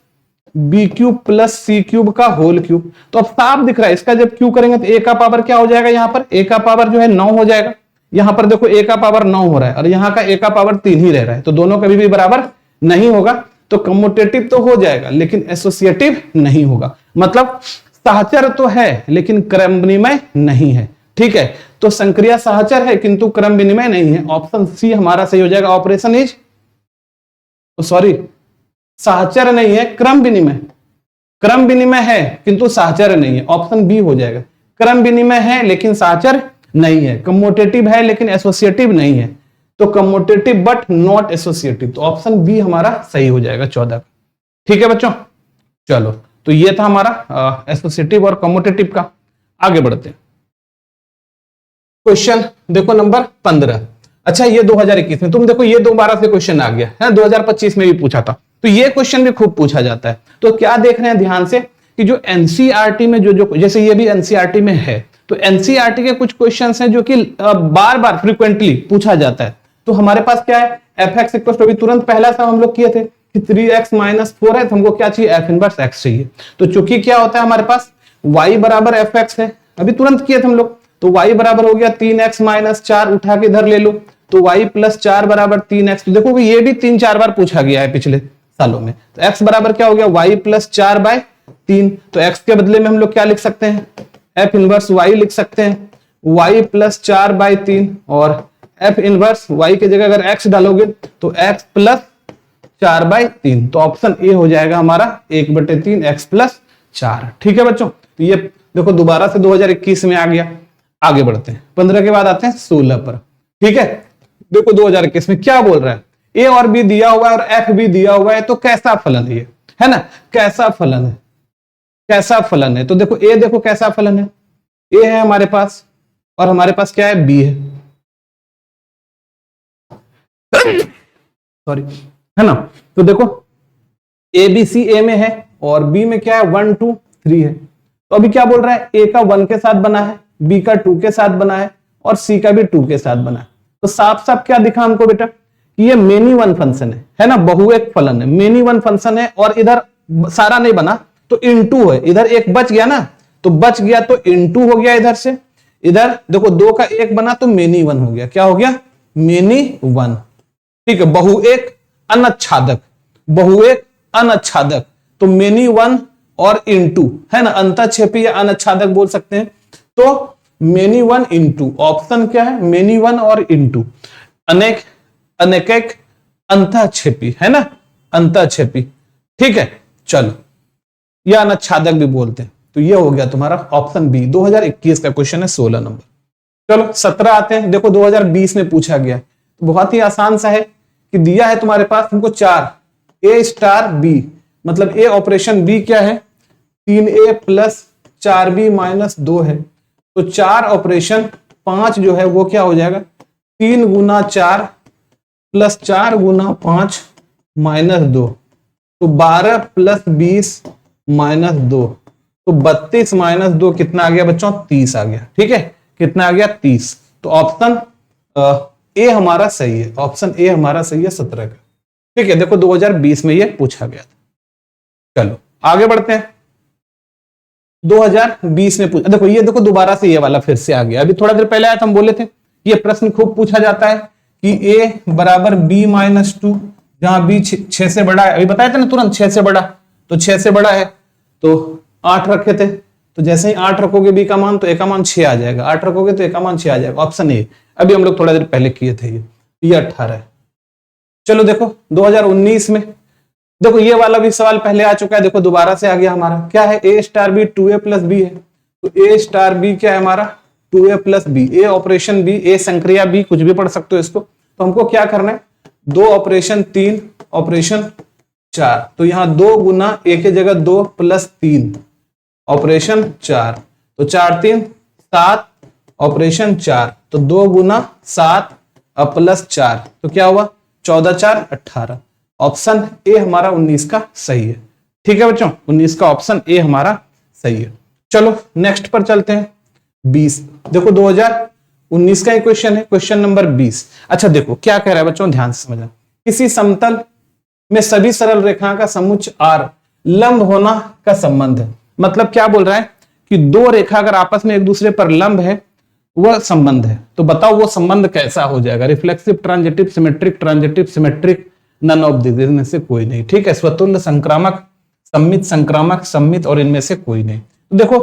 B cube plus C cube का होल क्यूब। तो अब साफ दिख रहा है, इसका जब क्यू करेंगे तो ए का पावर क्या हो जाएगा, यहां पर ए का पावर जो है 9 हो जाएगा, यहां पर देखो ए का पावर 9 हो रहा है और यहां का ए का पावर 3 ही रह रहा है, तो दोनों कभी भी बराबर नहीं होगा, तो कम्यूटेटिव तो हो जाएगा लेकिन एसोसिएटिव नहीं होगा, मतलब साहचर्य तो है लेकिन क्रम विनिमय नहीं है। ठीक है, तो संक्रिया साहचर्य है किंतु क्रम विनिमय नहीं है, ऑप्शन सी हमारा सही हो जाएगा। ऑपरेशन इज सॉरी साहचर्य नहीं है, क्रम विनिमय, क्रम विनिमय है किंतु साहचर्य नहीं है, ऑप्शन बी हो जाएगा। क्रम विनिमय है लेकिन साहचर्य नहीं है, कम्यूटेटिव है लेकिन एसोसिएटिव नहीं है, तो कम्यूटेटिव बट नॉट एसोसिएटिव, तो ऑप्शन बी हमारा सही हो जाएगा 14 का। ठीक है बच्चों, चलो तो ये था हमारा एसोसिएटिव और कम्यूटेटिव का। आगे बढ़ते हैं, क्वेश्चन देखो नंबर 15। अच्छा ये 2021 में, तुम देखो ये दोबारा से क्वेश्चन आ गया है, 2025 में भी पूछा था, तो ये क्वेश्चन भी खूब पूछा जाता है। तो क्या देख रहे हैं ध्यान से कि जो एनसीईआरटी में जो जैसे ये भी एनसीईआरटी में है, तो एनसीईआरटी के कुछ क्वेश्चंस हैं जो कि बार बार फ्रीक्वेंटली पूछा जाता है। तो हमारे पास क्या है, एफ एक्स इक्वल टू, अभी तुरंत पहला सा हम लोग किए थे कि 3x माइनस 4 है, तो हमको क्या चाहिए, एफ इनवर्स एक्स चाहिए। तो चूंकि क्या होता है हमारे पास y बराबर एफ एक्स है, अभी तुरंत किए थे हम लोग, तो y बराबर हो गया 3x माइनस 4, उठा के इधर ले लो, तो y प्लस 4 बराबर 3x। तो देखो ये भी 3-4 बार पूछा गया है पिछले सालों में। तो x बराबर क्या हो गया, y प्लस 4/3, तो x के बदले में हम लोग क्या लिख सकते हैं, f इनवर्स y लिख सकते हैं, y प्लस 4/3, और f इनवर्स y की जगह अगर x डालोगे तो x प्लस 4/3, तो ऑप्शन ए हो जाएगा हमारा 1/3 x प्लस 4। ठीक है बच्चों, तो ये देखो दोबारा से 2021 में आ गया। आगे बढ़ते हैं, 15 के बाद आते हैं 16 पर। ठीक है, देखो 2021 में क्या बोल रहा है, ए और बी दिया हुआ है और एफ भी दिया हुआ है, तो कैसा फलन है ये, है ना, कैसा फलन है, कैसा फलन है। तो देखो ए, देखो कैसा फलन है, ए है हमारे पास और हमारे पास क्या है, बी है, सॉरी, है ना। तो देखो ए बी सी ए में है और बी में क्या है, 1 2 3 है। तो अभी क्या बोल रहा है, ए का 1 के साथ बना है, बी का 2 के साथ बना है और सी का भी 2 के साथ बना है। तो साफ साफ क्या दिखा हमको बेटा कि ये मेनी वन फंक्शन है ना, बहुएक फलन है, मेनी वन फंक्शन है। और इधर सारा नहीं बना तो इनटू है, इधर एक बच गया ना, तो बच गया तो इनटू हो गया इधर से, इधर देखो 2 का 1 बना तो मेनी वन हो गया, क्या हो गया, मेनी वन। ठीक है, बहुएक अनच्छादक, बहुएक अनच्छादक, तो मेनी वन और इनटू, है ना, अंतःक्षेपी या अनच्छादक बोल सकते हैं। तो मेनी वन इंटू, ऑप्शन क्या है, मेनी वन और इंटू, अनेक, अनेक, अंतःक्षेपी, है ना, अंतःक्षेपी। ठीक है, चलो, या अनच्छादक भी बोलते हैं। तो ये हो गया तुम्हारा ऑप्शन बी, 2021 का क्वेश्चन है 16 नंबर। चलो 17 आते हैं। देखो 2020 में पूछा गया, तो बहुत ही आसान सा है कि दिया है तुम्हारे पास तुमको 4, ए स्टार बी, मतलब ए ऑपरेशन बी क्या है, 3a प्लस 4b माइनस 2 है। तो 4 ऑपरेशन 5 जो है वो क्या हो जाएगा, 3 गुना 4 प्लस 4 गुना 5 माइनस 2, तो 12 प्लस 20 माइनस 2, तो 32 माइनस 2 कितना आ गया बच्चों, 30 आ गया। ठीक है, कितना आ गया, 30। तो ऑप्शन ए हमारा सही है, ऑप्शन ए हमारा सही है 17 का। ठीक है, देखो 2020 में ये पूछा गया था। चलो आगे बढ़ते हैं। 2020 में देखो, ये देखो दोबारा से ये वाला फिर से आ गया। अभी थोड़ा देर पहले आया था, हम बोले थे ये प्रश्न खूब पूछा जाता है कि a बराबर b माइनस 2, जहां b 6 से बड़ा है। अभी बताया था ना तुरंत 6 से बड़ा, तो 6 से बड़ा है तो 8 रखे थे, तो जैसे ही 8 रखोगे b का मान तो a का मान 6 आ जाएगा, 8 रखोगे तो a का मान 6 आ जाएगा, ऑप्शन ए। अभी हम लोग थोड़ा देर पहले किए थे, ये 18 है। चलो देखो 2019 में, देखो ये वाला भी सवाल पहले आ चुका है, देखो दोबारा से आ गया हमारा, क्या है, A star B 2a plus B है। तो ए स्टार बी क्या है हमारा, 2a plus B, A operation B, A संक्रिया बी, कुछ भी पढ़ सकते हो इसको। तो हमको क्या करना है, 2 ऑपरेशन 3 ऑपरेशन 4, तो यहाँ 2 गुना ए के जगह 2 प्लस 3 ऑपरेशन 4, तो 4 3 7 ऑपरेशन 4, तो 2 गुना 7 प्लस 4, तो क्या हुआ, 14 4 18। ऑप्शन ए हमारा 19 का सही है। ठीक है बच्चों, 19 का ऑप्शन ए हमारा सही है। चलो नेक्स्ट पर चलते हैं, 20। देखो 2019 का एक क्वेश्चन है, क्वेश्चन नंबर 20। अच्छा देखो क्या कह रहा है बच्चों, ध्यान से समझना। किसी समतल में सभी सरल रेखाओं का समुच्चय R लंब होना का संबंध है। मतलब क्या बोल रहा है कि 2 रेखा अगर आपस में एक दूसरे पर लंब है, वह संबंध है। तो बताओ वो संबंध कैसा हो जाएगा, reflexive, transitive, symmetric, none of this, इनमें से कोई नहीं। ठीक है, स्वतुल्य, संक्रामक, सम्मित, संक्रामक, सम्मित, और इनमें से कोई नहीं। तो देखो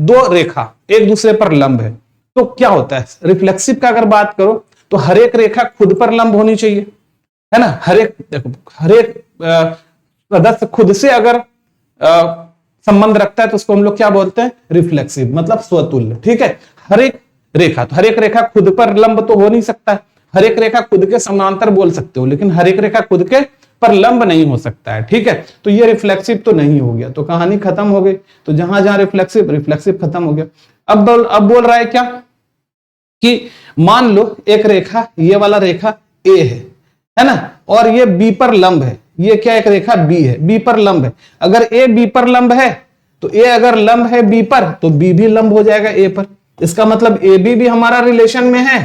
2 रेखा एक दूसरे पर लंब है, तो क्या होता है, रिफ्लेक्सिव का अगर बात करो तो हर एक रेखा खुद पर लंब होनी चाहिए, है ना। हर एक, देखो हर एक सदस्य खुद से अगर संबंध रखता है तो उसको हम लोग क्या बोलते हैं, रिफ्लेक्सिव, मतलब स्वतुल्य। ठीक है, हर एक रेखा, तो हर एक रेखा खुद पर लंब तो हो नहीं सकता है, हर एक रेखा खुद के समांतर बोल सकते हो, लेकिन हर एक रेखा खुद के पर लंब नहीं हो सकता है। ठीक है, तो ये रिफ्लेक्सिव तो नहीं हो गया, तो कहानी खत्म हो गई। तो जहां जहां रिफ्लेक्सिव खत्म हो गया। अब बोल रहा है क्या कि मान लो एक रेखा, ये वाला रेखा ए है ना, और ये बी पर लंब है। ये क्या, एक रेखा बी है, बी पर लंब है। अगर ए बी पर लंब है तो ए अगर लंब है बी पर तो बी भी लंब हो जाएगा ए पर। इसका मतलब ए बी भी हमारा रिलेशन में है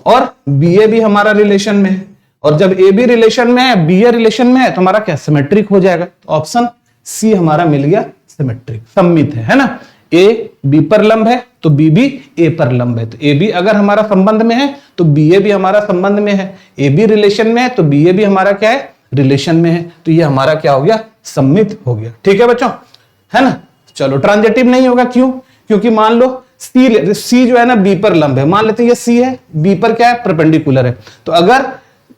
और बी ए भी हमारा रिलेशन में है। और जब ए बी रिलेशन में है, बी ए रिलेशन में है, तो हमारा क्या, सिमेट्रिक हो जाएगा। तो ऑप्शन सी हमारा मिल गया, सिमेट्रिक, सम्मित है ना। ए बी पर लंब है तो बी भी ए पर लंब है। तो ए बी अगर हमारा संबंध में है तो बी ए भी हमारा संबंध में है। ए बी रिलेशन में है तो बी ए भी हमारा क्या है, रिलेशन में है। तो ये हमारा क्या हो गया, सम्मित हो गया। ठीक है बच्चों, है ना। चलो ट्रांजिटिव नहीं होगा, क्यों, क्योंकि मान लो सी जो है ना बी पर लंब है, मान लेते हैं ये सी है, बी पर क्या है, परपेंडिकुलर है। तो अगर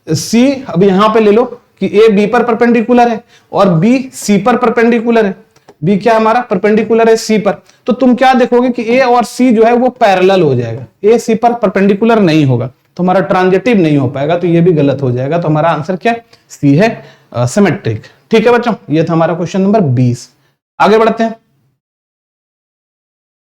सी, अब यहां पे ले लो कि ए बी पर परपेंडिकुलर है और बी सी पर परपेंडिकुलर है। बी क्या हमारा परपेंडिकुलर है सी पर, तो तुम क्या देखोगे कि ए और सी जो है वो पैरेलल हो जाएगा, ए सी पर परपेंडिकुलर नहीं होगा। तो हमारा ट्रांजिटिव नहीं हो पाएगा, तो ये भी गलत हो जाएगा। तो हमारा आंसर क्या सी है, सिमेट्रिक। ठीक है बच्चों, ये था हमारा क्वेश्चन नंबर 20। आगे बढ़ते हैं।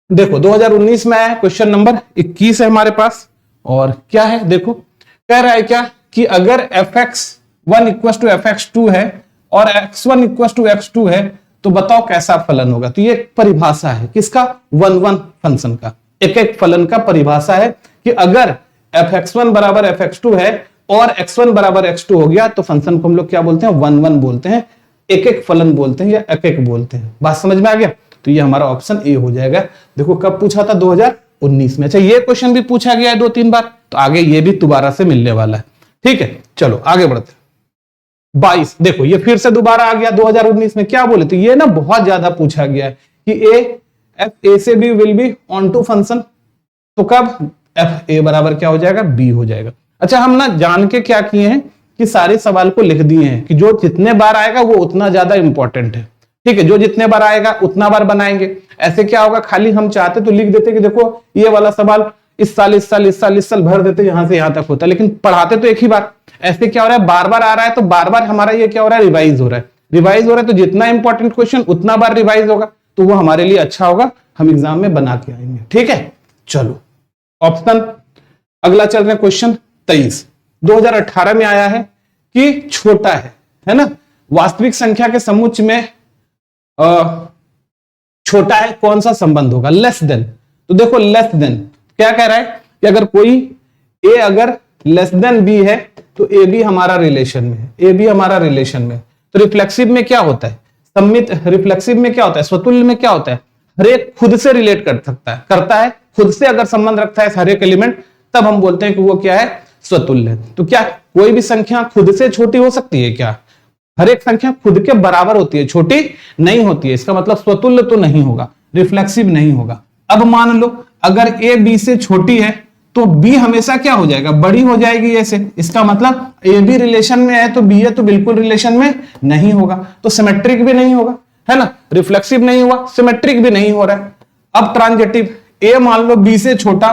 देखो 2019 में आया क्वेश्चन नंबर 21 है हमारे पास, और क्या है देखो, कह रहा है क्या कि अगर fx1 इक्वल टू fx2 है और x1 इक्वल टू x2 है तो बताओ कैसा फलन होगा। तो ये एक परिभाषा है किसका, 1-1 फंक्शन का, एक एक फलन का परिभाषा है कि अगर fx1 बराबर fx2 है और x1 बराबर x2 हो गया तो फंक्शन को हम लोग क्या बोलते हैं, 1-1 बोलते हैं, एक एक फलन बोलते हैं या एक एक बोलते हैं। बात समझ में आ गया। तो ये हमारा ऑप्शन ए हो जाएगा। देखो कब पूछा था, 2019 में। अच्छा ये क्वेश्चन भी पूछा गया है 2-3 बार, तो आगे ये भी दोबारा से मिलने वाला है। ठीक है, चलो आगे बढ़ते हैं। 22 देखो ये फिर से दोबारा आ गया 2019 में। क्या बोले, तो ये ना बहुत ज्यादा पूछा गया है कि ए से b will be onto function, तो कब एफ ए बराबर क्या हो जाएगा, बी हो जाएगा। अच्छा हम ना जान के क्या किए हैं कि सारे सवाल को लिख दिए हैं कि जो जितने बार आएगा वो उतना ज्यादा इंपॉर्टेंट है। ठीक है, जो जितने बार आएगा उतना बार बनाएंगे। ऐसे क्या होगा, खाली हम चाहते तो लिख देते कि देखो ये वाला सवाल इस साल भर देते, यहां से यहां तक होता, लेकिन पढ़ाते तो एक ही बार। ऐसे क्या हो रहा है, बार बार आ रहा है तो बार बार हमारा ये क्या हो रहा है, रिवाइज हो रहा है। रिवाइज हो रहा है तो जितना इंपॉर्टेंट क्वेश्चन उतना बार रिवाइज होगा, तो वो हमारे लिए अच्छा होगा, हम एग्जाम में बना के आएंगे। ठीक है, चलो ऑप्शन अगला चल रहे हैं। क्वेश्चन 23 2018 में आया है कि छोटा है ना, वास्तविक संख्या के समुच्चय में छोटा है, कौन सा संबंध होगा, लेस देन। तो देखो लेस देन क्या कह रहा है कि अगर कोई ए अगर लेस देन बी है तो ए भी हमारा रिलेशन में है, ए भी हमारा रिलेशन में। तो रिफ्लेक्सिव में क्या होता है, सम्मित रिफ्लेक्सिव में क्या होता है, स्वतुल्य में क्या होता है, हर एक खुद से रिलेट कर सकता है, करता है खुद से, अगर संबंध रखता है हर एक एलिमेंट, तब हम बोलते हैं कि वो क्या है, स्वतुल्य। तो क्या कोई भी संख्या खुद से छोटी हो सकती है क्या, हर एक संख्या खुद के बराबर होती है, छोटी नहीं होती है, इसका मतलब स्वतुल्य तो नहीं होगा, रिफ्लेक्सिव नहीं होगा। अब मान लो अगर ए बी से छोटी है तो बी हमेशा क्या हो जाएगा, बड़ी हो जाएगी ए से, इसका मतलब ए भी रिलेशन में है तो बी है तो बिल्कुल रिलेशन में नहीं होगा, तो सिमेट्रिक भी नहीं होगा, है ना, रिफ्लेक्सिव नहीं हुआ, सिमेट्रिक भी नहीं हो रहा है। अब ट्रांजिटिव, ए मान लो बी से छोटा,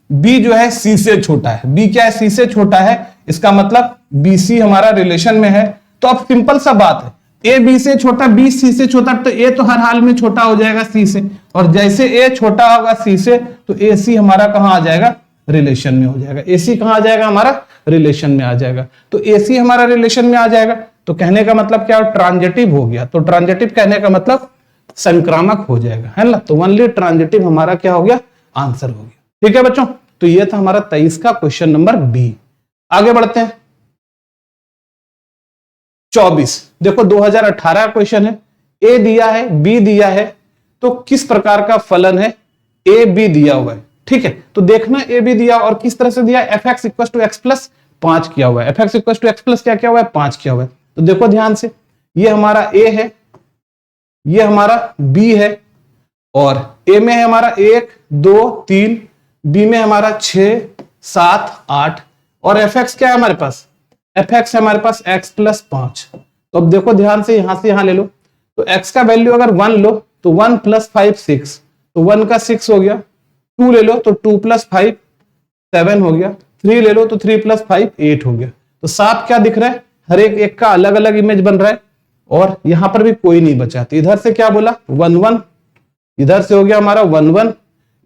बी जो है सी से छोटा है, बी क्या है, सी से छोटा है, इसका मतलब बी सी हमारा रिलेशन में है। तो अब सिंपल सा बात है, ए बी से छोटा, बी सी से छोटा, तो ए तो हर हाल में छोटा हो जाएगा सी से, और जैसे ए छोटा होगा सी से तो ए सी हमारा कहां आ जाएगा, रिलेशन में हो जाएगा। ए सी कहां आ जाएगा, हमारा रिलेशन में आ जाएगा। तो ए सी हमारा रिलेशन में आ जाएगा, तो कहने का मतलब क्या, ट्रांजिटिव हो गया। तो ट्रांजिटिव कहने का मतलब संक्रामक हो जाएगा, है ना। तो ओनली ट्रांजिटिव हमारा क्या हो गया, आंसर हो गया। ठीक है बच्चों, तो ये था हमारा 23 का क्वेश्चन नंबर बी। आगे बढ़ते हैं 24 देखो 2018 क्वेश्चन है, ए दिया है बी दिया है, तो किस प्रकार का फलन है, ए बी दिया हुआ है। ठीक है, तो देखना ए बी दिया और किस तरह से दिया, f x equal to x plus 5 किया हुआ है, f x equal to x plus क्या किया हुआ है, 5 किया हुआ है। तो देखो ध्यान से, ये हमारा ए है, ये हमारा बी है, और ए में है हमारा 1 2 3, बी में हमारा 6 7 8, और एफ एक्स क्या है हमारे पास, एफ एक्स है हमारे पास x प्लस 5। तो अब देखो ध्यान से यहां यहां ले लो, तो x का वैल्यू अगर 1 लो तो 1 प्लस 5 6, तो 1 का 6 हो गया, 2 ले लो तो 2 प्लस 5 7 हो गया, 3 ले लो तो 3 प्लस 5 8 हो गया। तो 7 क्या दिख रहा है, हर एक का अलग अलग इमेज बन रहा है, और यहां पर भी कोई नहीं बचा। तो इधर से क्या बोला 1 1, इधर से हो गया हमारा 1 1,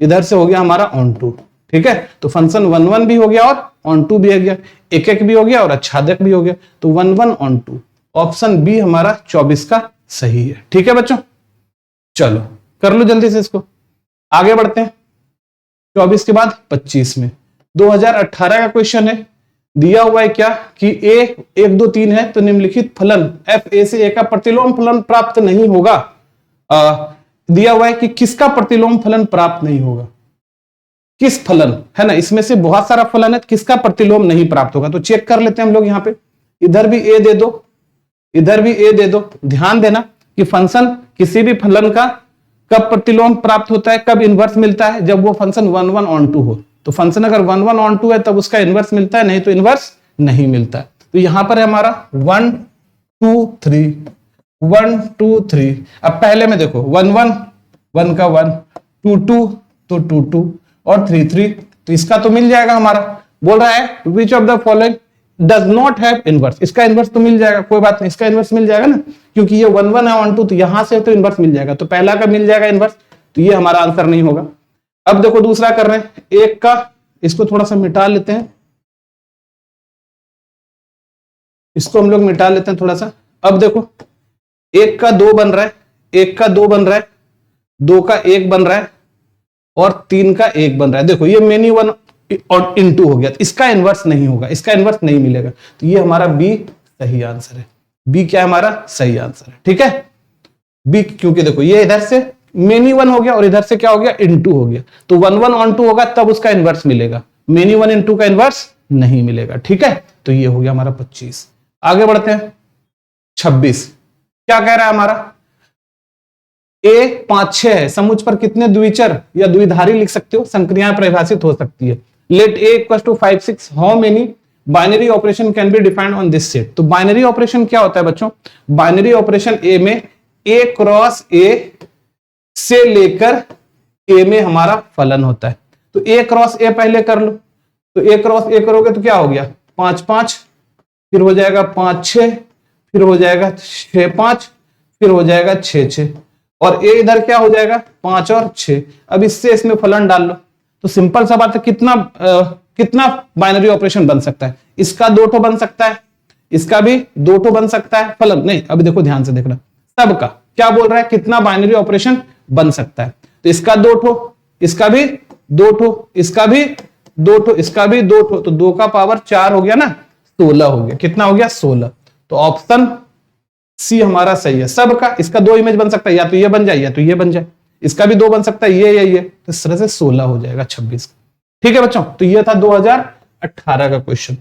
इधर से हो गया हमारा ऑन टू। ठीक है, तो फंक्शन 1 1 भी हो गया और ऑन टू भी हो गया, एक एक भी हो गया और आच्छादक भी हो गया। तो 1 1 ऑन टू, ऑप्शन बी हमारा 24 का सही है। ठीक है बच्चों, चलो कर लो जल्दी से इसको, आगे बढ़ते हैं। 24 के बाद 25 में 2018 का क्वेश्चन है, दिया हुआ है क्या कि ए 1 2 3 है, तो निम्नलिखित फलन एफ ए से ए का प्रतिलोम फलन प्राप्त नहीं होगा। दिया हुआ है कि किसका प्रतिलोम फलन प्राप्त नहीं होगा, किस फलन, है ना, इसमें से बहुत सारा फलन है, किसका प्रतिलोम नहीं प्राप्त होगा। तो चेक कर लेते हैं हम लोग, यहाँ पे इधर भी ए दे दो, इधर भी ए दे दो। ध्यान देना कि फंक्शन किसी भी फलन का कब प्रतिलोम प्राप्त होता है, कब इनवर्स मिलता है, जब वो फंक्शन 1 1 ऑन टू हो। तो फंक्शन अगर 1 1 ऑन टू है तब उसका इनवर्स मिलता है, नहीं तो इनवर्स नहीं मिलता है। तो यहां पर है हमारा 1 2 3 1 2 3। अब पहले में देखो 1 1 1 का 1, 2 2 तो 2 2 और 3 3, तो इसका तो मिल जाएगा हमारा। बोल रहा है विच of the following does not have inverse. इसका इनवर्स तो मिल जाएगा, कोई बात नहीं, इसका इनवर्स मिल जाएगा ना, क्योंकि ये 1 1 है 1 2, तो यहां से तो इनवर्स मिल जाएगा, तो पहला का मिल जाएगा इनवर्स, तो ये हमारा आंसर नहीं होगा। अब देखो दूसरा कर रहे हैं, एक का, इसको थोड़ा सा मिटा लेते हैं, इसको हम लोग मिटा लेते हैं थोड़ा सा। अब देखो एक का 2 बन रहा है, एक का 2 बन रहा है, 2 का 1 बन रहा है और 3 का 1 बन रहा है। देखो ये मेनी 1 और इनटू हो गया, तो इसका इनवर्स नहीं होगा, इसका इनवर्स नहीं मिलेगा, तो ये हमारा बी सही आंसर है। बी क्या है हमारा सही आंसर है, ठीक है बी, क्योंकि देखो ये इधर से मेनी 1 हो गया और इधर से क्या हो गया इनटू हो गया, तो 1 1 ऑन 2 होगा तब उसका इनवर्स मिलेगा, मेनी 1 इन 2 का इनवर्स नहीं मिलेगा, ठीक है। तो ये हो गया हमारा 25। आगे बढ़ते हैं 26, क्या कह रहा है हमारा, ए 5 6 है, समुच्च पर कितने द्विचर या द्विधारी लिख सकते हो, संक्रियाएं परिभाषित हो सकती है। Let a equal to 5 6, how many binary operation can be defined on this set. तो बाइनरी ऑपरेशन क्या होता है बच्चों, बाइनरी ऑपरेशन ए में ए क्रॉस ए से लेकर ए में हमारा फलन होता है। तो ए क्रॉस ए पहले कर लो, तो ए क्रॉस ए करोगे तो क्या हो गया 5 5, फिर हो जाएगा 5 6, फिर हो जाएगा 6 5, फिर हो जाएगा 6 6, और ए इधर क्या हो जाएगा 5 और 6। अब इससे इसमें फलन डाल लो, तो सिंपल सा बात है, कितना बाइनरी ऑपरेशन बन सकता है, इसका 2 ठो बन सकता है, इसका भी 2 ठो बन सकता है, फलन नहीं। अभी देखो ध्यान से देखना, सबका क्या बोल रहा है, कितना बाइनरी ऑपरेशन बन सकता है, तो इसका 2 ठो, इसका भी 2 ठो, इसका भी 2 ठो, इसका भी 2 ठो, तो 2 का पावर 4 हो गया ना, 16 हो गया, कितना हो गया 16। तो ऑप्शन सी हमारा सही है, सबका। इसका 2 इमेज बन सकता है, या तो ये बन जाए या तो ये बन जाए, इसका भी 2 बन सकता है, ये या ये, तो इस तरह से 16 हो जाएगा 26, ठीक है बच्चों। तो ये था 2018 का क्वेश्चन।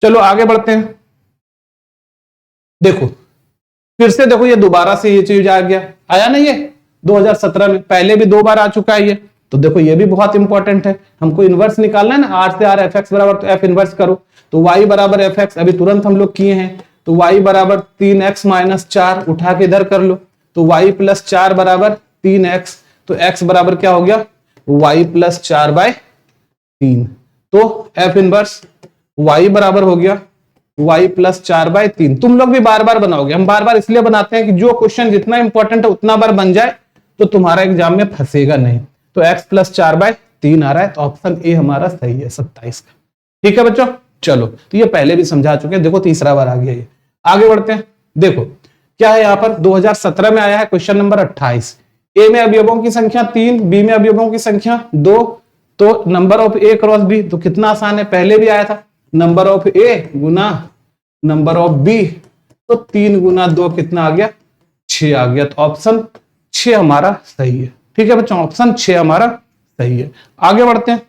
चलो आगे बढ़ते हैं, देखो फिर से देखो ये दोबारा से ये चीज आ गया, आया ना ये 2017 में, पहले भी 2 बार आ चुका है ये, तो देखो ये भी बहुत इंपॉर्टेंट है, हमको इनवर्स निकालना है ना, आर से आर एफ एक्स बराबर, तो एफ इनवर्स करो, तो वाई बराबर एफ एक्स, अभी तुरंत हम लोग किए हैं, तो y बराबर 3x माइनस 4, उठा के इधर कर लो, तो y प्लस 4 बराबर 3x, तो x बराबर क्या हो गया y प्लस 4/3, तो f इनवर्स y बराबर हो गया y प्लस 4/3। तुम लोग भी बार बार बनाओगे, हम बार बार इसलिए बनाते हैं कि जो क्वेश्चन जितना इंपॉर्टेंट है उतना बार बन जाए, तो तुम्हारा एग्जाम में फंसेगा नहीं। तो x प्लस 4/3 आ रहा है, तो ऑप्शन ए हमारा सही है 27 का, ठीक है बच्चों। चलो, तो ये पहले भी समझा चुके हैं, देखो तीसरा बार आ गया ये। आगे बढ़ते हैं, देखो क्या है यहाँ पर, 2017 में आया है क्वेश्चन नंबर 28, ए में अवयवों की संख्या 3, बी में अवयवों की संख्या 2, तो number of A cross b, तो कितना आसान है, पहले भी आया था, नंबर ऑफ ए गुना नंबर ऑफ बी, तो 3 गुना 2 कितना आ गया 6 आ गया, तो ऑप्शन 6 हमारा सही है, ठीक है बच्चों, ऑप्शन 6 हमारा सही है। आगे बढ़ते हैं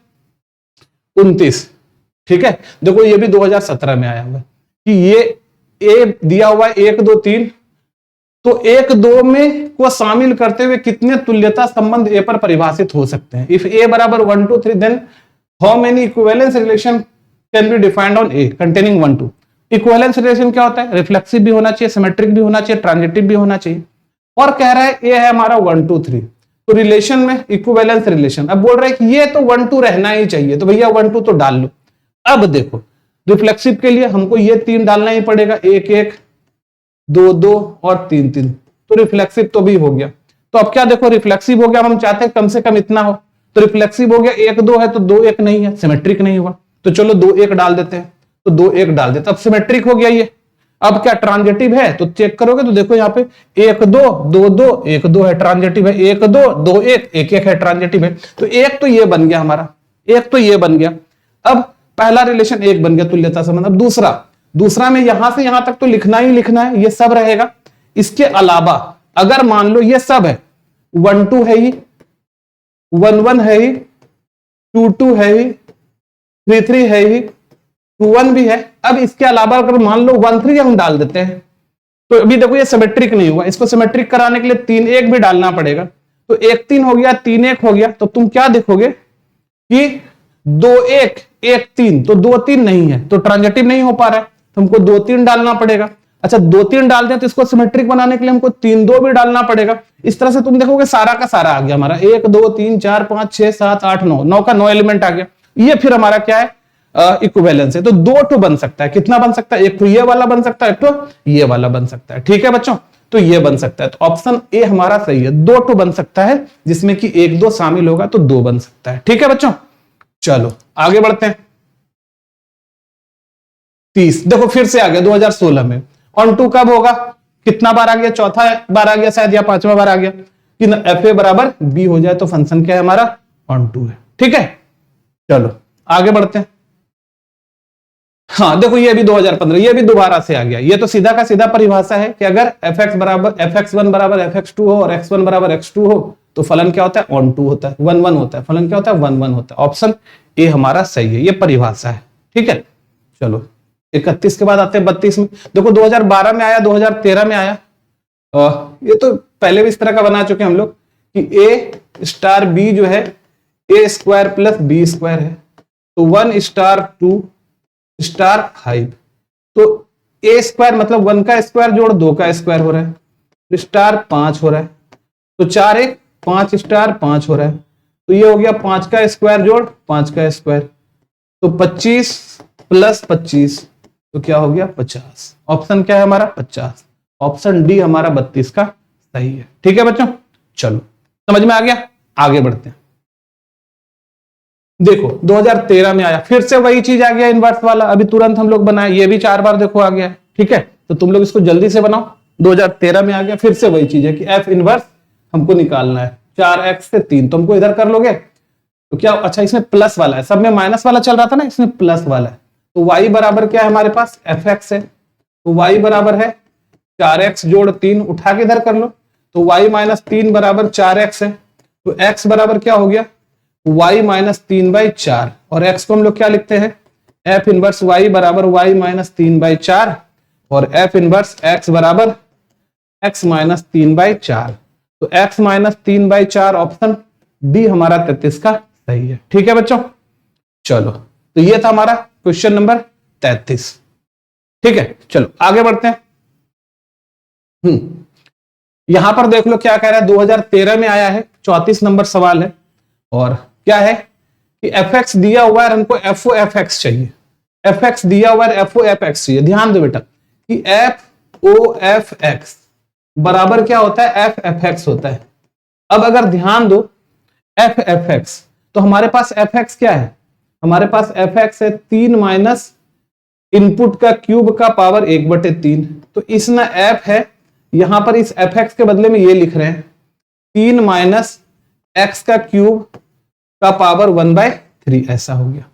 29, ठीक है, देखो ये भी 2017 में आया हुआ कि ये ए दिया हुआ है 1 2 3, तो 1 2 में को शामिल करते हुए कितने तुल्यता संबंध ए पर परिभाषित हो सकते हैं। इफ ए बराबर 1 2 3, then how many equivalence relation can be defined on a containing 1 2। Equivalence relation क्या होता है, रिफ्लेक्सिव भी होना चाहिए, सिमेट्रिक भी होना चाहिए, ट्रांजिटिव भी होना चाहिए, और कह रहा है ए है हमारा 1 2 3, तो रिलेशन में इक्विवेलेंस रिलेशन, अब बोल रहा है कि ये तो 1 2 रहना ही चाहिए, तो भैया 1 2 तो डाल लो। अब देखो रिफ्लेक्सिव के लिए हमको ये 3 डालना ही पड़ेगा, 1 1 2 2 और 3 3, तो रिफ्लेक्सिव तो भी हो गया। तो अब क्या देखो रिफ्लेक्सिव हो गया, हम चाहते हैं कम से कम इतना हो, तो रिफ्लेक्सिव हो गया, 1 2 है तो 2 1 नहीं है, सिमेट्रिक नहीं हुआ, तो चलो 2 1 डाल देते हैं, तो 2 1 डाल देते, अब सिमेट्रिक हो गया ये। अब क्या ट्रांजिटिव है, तो चेक करोगे तो देखो यहाँ पे 1 2 2 2 1 2 है, ट्रांजिटिव है, 1 2 2 1 1 1 है, ट्रांजिटिव है, तो एक तो ये बन गया हमारा, एक तो ये बन गया। अब पहला रिलेशन 1 बन गया तुल्यता संबंध। अब दूसरा में यहां से यहां तक तो लिखना ही लिखना है, ये सब रहेगा। इसके अलावा अगर मान लो ये सब है, 1 2 है ही, 1 1 है ही, 2 2 है ही, 3 3 है ही, 2 1 भी है। अब इसके अलावा अगर मान लो 1 3 हम डाल देते हैं, तो अभी देखो ये सिमेट्रिक नहीं हुआ, इसको सिमेट्रिक कराने के लिए 3 1 भी डालना पड़ेगा, तो 1 3 हो गया, 3 1 हो गया, तो तुम क्या देखोगे कि 2 1 1 3, तो 2 3 नहीं है, तो ट्रांजिटिव नहीं हो पा रहा है, तो हमको 2 3 डालना पड़ेगा। अच्छा 2 3 डाल दें तो इसको सिमेट्रिक बनाने के लिए हमको 3 2 भी डालना पड़ेगा। इस तरह से तुम देखोगे सारा का सारा आ गया हमारा, 1 2 3 4 5 6 7 8 9, 9 का 9 एलिमेंट आ गया। ये फिर हमारा क्या है, इक्विवेलेंस है, तो 2 टू बन सकता है। कितना बन सकता है? एक तो ये वाला बन सकता है, एक तो ये वाला बन सकता है। ठीक है बच्चों, तो ये बन सकता है। तो ऑप्शन ए हमारा सही है, 2 टू बन सकता है, जिसमें कि 1 2 शामिल होगा तो 2 बन सकता है। ठीक है बच्चों, चलो आगे बढ़ते हैं। 30 देखो फिर से आ गया 2016 में। ऑन टू कब होगा? कितना बार आ गया? चौथा बार आ गया शायद, या 5वां बार आ गया कि एफ ए बराबर बी हो जाए तो फंक्शन क्या है हमारा? ऑन टू है। ठीक है, चलो आगे बढ़ते हैं। हाँ देखो ये भी 2015, ये भी दोबारा से आ गया। ये तो सीधा का सीधा परिभाषा है कि अगर fx बराबर fx1 बराबर fx2 हो और x1 बराबर x2 हो तो फलन क्या होता है? ऑन टू होता है, 1 1 होता है। फलन क्या होता है? 1 1 होता है। ऑप्शन ए हमारा सही है, ये परिभाषा है। ठीक है, चलो 31 के बाद आते हैं 32 में। देखो 2012 में आया, 2013 में आया। ये तो पहले भी इस तरह का बना चुके हम लोग कि a स्टार b जो है a square plus b square है, तो 1 स्टार 2 स्टार 5, तो a स्क्वायर मतलब 1 का स्क्वायर जोड़ 2 का स्क्वायर हो रहा है, स्टार 5 हो रहा है, तो 4 1 5 स्टार 5 हो रहा है, तो ये हो गया 5 का स्क्वायर जोड़ 5 का स्क्वायर, तो 25 प्लस 25 तो क्या हो गया? 50। ऑप्शन क्या है हमारा? 50। ऑप्शन डी हमारा 32 का सही है। ठीक है बच्चों, चलो समझ में आ गया, आगे बढ़ते हैं। देखो 2013 में आया, फिर से वही चीज आ गया इनवर्स वाला, अभी तुरंत हम लोग बनाए, ये भी 4 बार देखो आ गया है। ठीक है, तो तुम लोग इसको जल्दी से बनाओ। 2013 में आ गया, फिर से वही चीज है कि एफ इनवर्स हमको निकालना है 4x से 3, तो हमको इधर कर लोगे तो क्या? अच्छा इसमें प्लस वाला है, सब में माइनस वाला चल रहा था ना, इसमें प्लस वाला है, तो y बराबर क्या है हमारे पास? fx है, तो y बराबर है 4x जोड़ 3, उठा के इधर कर लो, तो y माइनस 3 बराबर 4x है, तो x बराबर क्या हो गया? y माइनस 3/4, और x को हम लोग क्या लिखते हैं? f इनवर्स y बराबर y माइनस 3/4, और f इनवर्स x बराबर x माइनस 3/4, तो x माइनस 3/4 ऑप्शन डी हमारा 33 का सही है। ठीक है बच्चों, चलो तो ये था हमारा क्वेश्चन नंबर 33। ठीक है, चलो आगे बढ़ते हैं। यहां पर देख लो क्या कह रहा है, 2013 में आया है, 34 नंबर सवाल है, और क्या है कि fx दिया हुआ है, हमको fo-fx चाहिए। fx दिया हुआ है, fo-fx चाहिए। ध्यान दो बेटा कि fo-fx बराबर क्या होता है? f(f(x) होता है। अब अगर ध्यान दो f(f(x) तो हमारे पास fx क्या है? हमारे पास fx है 3 माइनस इनपुट का क्यूब का पावर 1/3, तो इसमें f है, यहां पर इस fx के बदले में ये लिख रहे हैं 3 माइनस x का क्यूब का पावर 1/3, ऐसा हो गया।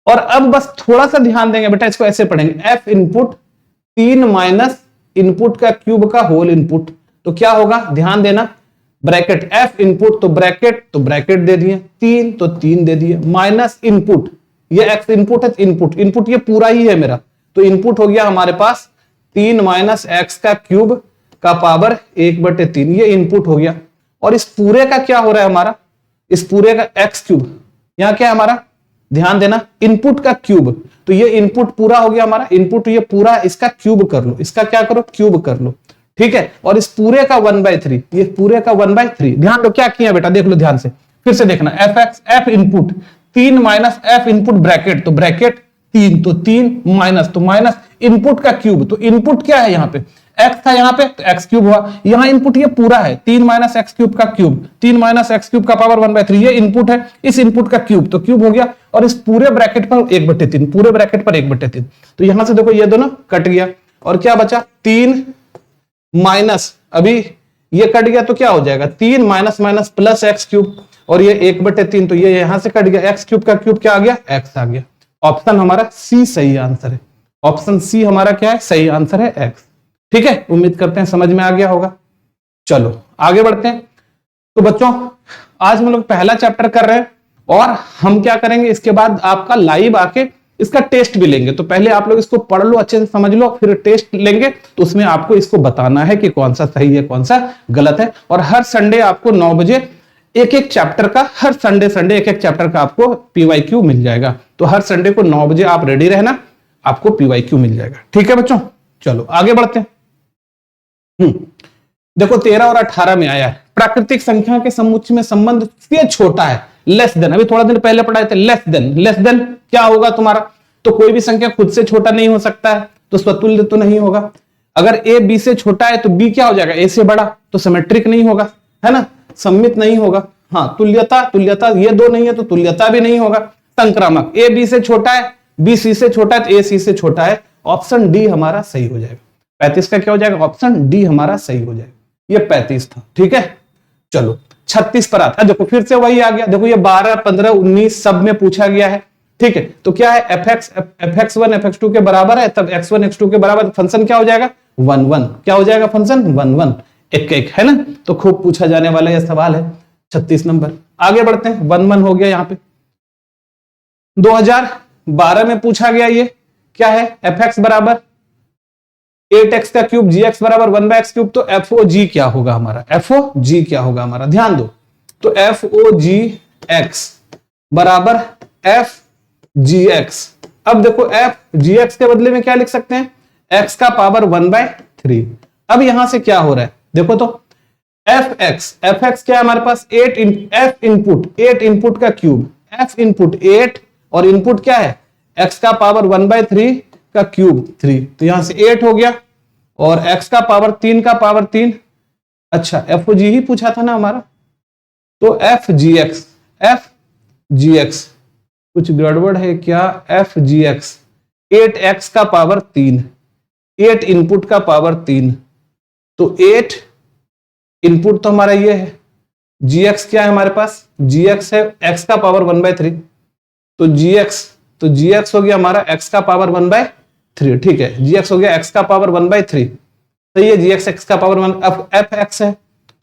और अब बस थोड़ा सा ध्यान देंगे बेटा, इसको ऐसे पढ़ेंगे, f इनपुट 3 माइनस इनपुट का क्यूब का होल इनपुट, तो क्या होगा? ध्यान देना, ब्रैकेट f इनपुट तो ब्रैकेट दे दिए, 3 तो 3 दे दिए, माइनस इनपुट, ये x इनपुट है, इनपुट ये पूरा ही है मेरा, तो इनपुट हो गया हमारे पास 3 माइनस x का क्यूब का पावर 1/3, ये इनपुट हो गया। और इस पूरे का क्या हो रहा है हमारा? इस पूरे का x क्यूब, यहां क्या है हमारा? ध्यान देना, इनपुट का क्यूब, तो ये इनपुट पूरा हो गया हमारा, इनपुट ये पूरा, इसका क्यूब कर लो, इसका क्या करो? क्यूब कर लो। ठीक है, और इस पूरे का 1/3, ये पूरे का 1/3। ध्यान दो क्या किया बेटा, देख लो ध्यान से, फिर से देखना, f input 3 minus f input bracket, तो ब्रैकेट 3 तो 3 माइनस, तो माइनस इनपुट का क्यूब, तो इनपुट क्या है यहाँ पे? x था यहाँ पे, तो x क्यूब हुआ, यहाँ इनपुट ये पूरा है 3 माइनस x क्यूब का क्यूब, 3 माइनस x क्यूब का पावर 1/3, ये इनपुट है, इस इनपुट का क्यूब, तो क्यूब हो गया, और इस पूरे ब्रैकेट पर 1/3, पूरे ब्रैकेट पर 1/3, तो यहां से देखो ये दोनों कट गया, और क्या बचा? 3 माइनस, अभी ये कट गया तो क्या हो जाएगा? 3 minus minus plus x cube, और ये 1/3, तो ये यहां से कट गया, एक्स क्यूब का क्यूब क्या आ गया? एक्स आ गया। ऑप्शन हमारा सी सही आंसर है, ऑप्शन सी हमारा क्या है? सही आंसर है एक्स। ठीक है, उम्मीद करते हैं समझ में आ गया होगा। चलो आगे बढ़ते हैं। तो बच्चों आज हम लोग पहला चैप्टर कर रहे हैं, और हम क्या करेंगे इसके बाद आपका लाइव आके इसका टेस्ट भी लेंगे। तो पहले आप लोग इसको पढ़ लो, अच्छे से समझ लो, फिर टेस्ट लेंगे, तो उसमें आपको इसको बताना है कि कौन सा सही है कौन सा गलत है। और हर संडे आपको 9 बजे एक चैप्टर का, हर संडे एक चैप्टर का आपको पीवाईक्यू मिल जाएगा। तो हर संडे को 9 बजे आप रेडी रहना, आपको पीवाईक्यू मिल जाएगा। ठीक है बच्चों, चलो आगे बढ़ते हैं। देखो 13 और 18 में आया है, प्राकृतिक संख्या के समुच्चय में संबंध से छोटा है, लेस देन, अभी थोड़ा दिन पहले पढ़ाए थे, लेस देन क्या होगा तुम्हारा? तो कोई भी संख्या खुद से छोटा नहीं हो सकता है, तो स्वतुल्य तो नहीं होगा। अगर ए बी से छोटा है तो बी क्या हो जाएगा, ए से बड़ा, तो सिमेट्रिक नहीं होगा, है ना, सम्मित नहीं होगा। हाँ, तुल्यता, तुल्यता ये दो नहीं है तो तुल्यता भी नहीं होगा। संक्रामक, ए बी से छोटा है, बी सी से छोटा है तो ए सी से छोटा है। ऑप्शन डी हमारा सही हो जाएगा। 35 का क्या हो जाएगा, ऑप्शन डी हमारा सही हो जाएगा। ये 35 था, ठीक है। चलो 36 पर आता है, देखो फिर से वही आ गया। देखो ये 12, 15, 19 सब में पूछा गया है, ठीक है। तो क्या है, fx1 fx2 के बराबर है, तब x1 x2 के बराबर, फंक्शन क्या हो जाएगा 1 1, क्या हो जाएगा फंक्शन 1 1, 1 1, है ना। तो खूब पूछा जाने वाला यह सवाल है। 36 नंबर, आगे बढ़ते हैं। 1 1 हो गया यहाँ पे। 2012 में पूछा गया ये क्या है, fx बराबर 8x का क्यूब, gx बराबर 1/x क्यूब। तो FOG क्या होगा हमारा, FOG क्या होगा हमारा, ध्यान दो। तो FOGX बराबर FGX। अब देखो FGX के बदले में क्या लिख सकते हैं, x का पावर 1/3। अब यहां से क्या हो रहा है, देखो तो fx क्या है हमारे पास, 8 इनपुट का क्यूब, f इनपुट 8 और इनपुट क्या है x का पावर 1/3 का क्यूब 3, तो यहां से 8 हो गया, और x का पावर 3 का पावर 3। अच्छा, FOG ही पूछा था ना हमारा, तो FGX कुछ गड़बड़ है क्या, FGX 8x का पावर 3, 8 इनपुट का पावर 3, तो 8 इनपुट तो हमारा ये है, gx क्या है हमारे पास, gx है x का पावर 1/3, तो gx हो गया हमारा x का पावर 1/3, ठीक है। gx हो गया x का पावर 1/3, तो ये gx x का पावर 1, अब fx है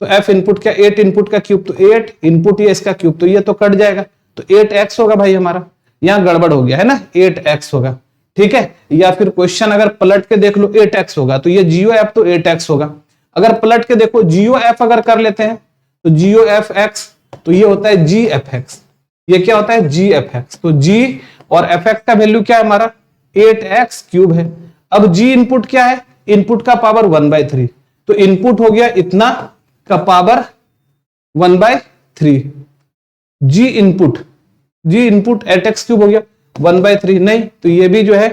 तो f इनपुट क्या, 8 इनपुट का क्यूब, तो 8 इनपुट ये इसका क्यूब, तो ये तो कट जाएगा, तो 8x होगा भाई हमारा। यहां गड़बड़ हो गया है ना, 8x होगा, ठीक है। या फिर क्वेश्चन अगर पलट के देख लो 8x होगा, तो ये GOF तो 8x होगा। अगर पलट के देखो GOF अगर कर लेते हैं तो GOFX, तो ये होता है GFX, ये क्या होता है GFX। तो G और fx का वैल्यू क्या है हमारा 8x क्यूब है। अब G इनपुट क्या है, इनपुट का पावर 1/3, तो इनपुट हो गया इतना का power 1/3, G input 8x cube हो गया 1/3, नहीं तो ये भी जो है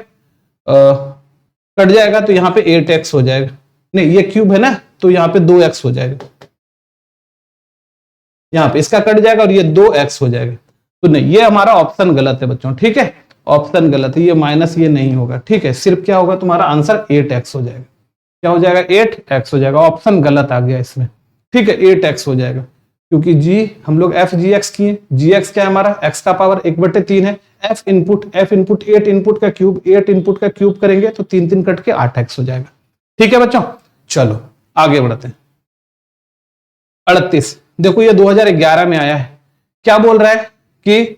कट जाएगा, तो यहां पे 8x हो जाएगा, नहीं ये क्यूब है ना, तो यहां पे 2x हो जाएगा, यहां पे इसका कट जाएगा और ये 2x हो जाएगा। तो नहीं, ये हमारा ऑप्शन गलत है बच्चों, ठीक है, ऑप्शन गलत है, ये माइनस ये नहीं होगा, ठीक है। सिर्फ क्या होगा तुम्हारा आंसर 8x हो जाएगा, क्या हो जाएगा 8x हो जाएगा, ऑप्शन गलत आ गया इसमें, ठीक है 8x हो जाएगा, क्योंकि G हम लोग FGX किए, GX क्या है हमारा x का पावर 1/3 है, f इनपुट 8 इनपुट का क्यूब, 8 इनपुट का क्यूब करेंगे तो 3 3 कट के 8x हो जाएगा, ठीक है बच्चों। चलो आगे बढ़ते हैं। 38 देखो ये 2011 में आया है, क्या बोल रहा है कि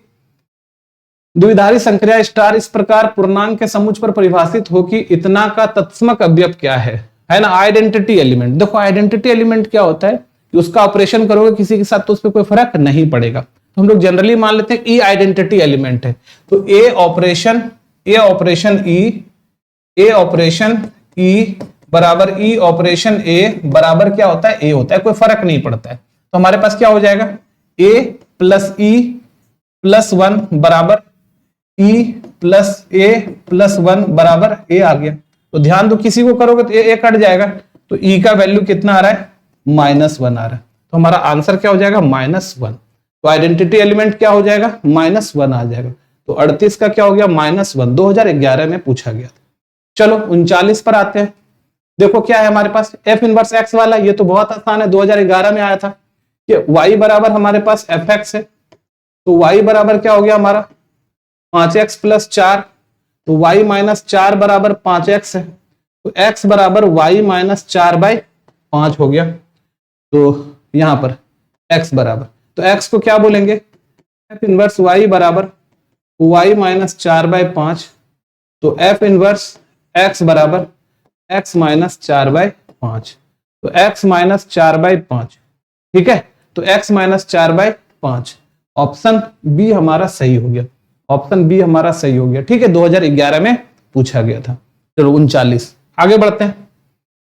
द्विधारी संक्रिया स्टार इस प्रकार पूर्णांक के समुच्च पर परिभाषित हो कि इतना का तत्समक अवयव क्या है ना, आइडेंटिटी एलिमेंट। देखो आइडेंटिटी एलिमेंट क्या होता है कि उसका ऑपरेशन करोगे किसी के साथ तो उस पर कोई फर्क नहीं पड़ेगा, तो हम लोग जनरली मान लेते हैं ई आइडेंटिटी एलिमेंट है, तो ए ऑपरेशन ई बराबर ई ऑपरेशन ए बराबर क्या होता है, ए होता है, कोई फर्क नहीं पड़ता है। तो हमारे पास क्या हो जाएगा ए प्लस ई प्लस 1 बराबर ई प्लस ए प्लस 1 बराबर ए आ गया। तो ध्यान दो किसी को करोगे तो ए कट जाएगा, तो ई का वैल्यू कितना आ रहा है -1 आ रहा है, तो हमारा आंसर क्या हो जाएगा -1। तो आइडेंटिटी एलिमेंट क्या हो जाएगा -1 आ जाएगा। तो 38 का क्या हो गया -1, 2011 में पूछा गया था। चलो 39 पर आते हैं। देखो क्या है हमारे पास f इनवर्स x वाला, ये तो बहुत आसान है, 2011 में आया था कि y बराबर हमारे पास fx है, तो y बराबर क्या हो गया हमारा 5x प्लस 4, तो y माइनस 4 बराबर 5x है, तो x बराबर y माइनस 4/5 हो गया। तो यहां पर x बराबर, तो x को क्या बोलेंगे f इनवर्स y बराबर y माइनस 4/5, तो f इनवर्स x बराबर x माइनस 4/5, तो x माइनस 4/5, ठीक है, तो x माइनस 4/5, ऑप्शन बी हमारा सही हो गया, ऑप्शन बी हमारा सही हो गया, ठीक है, 2011 में पूछा गया था। चलो 39 आगे बढ़ते हैं।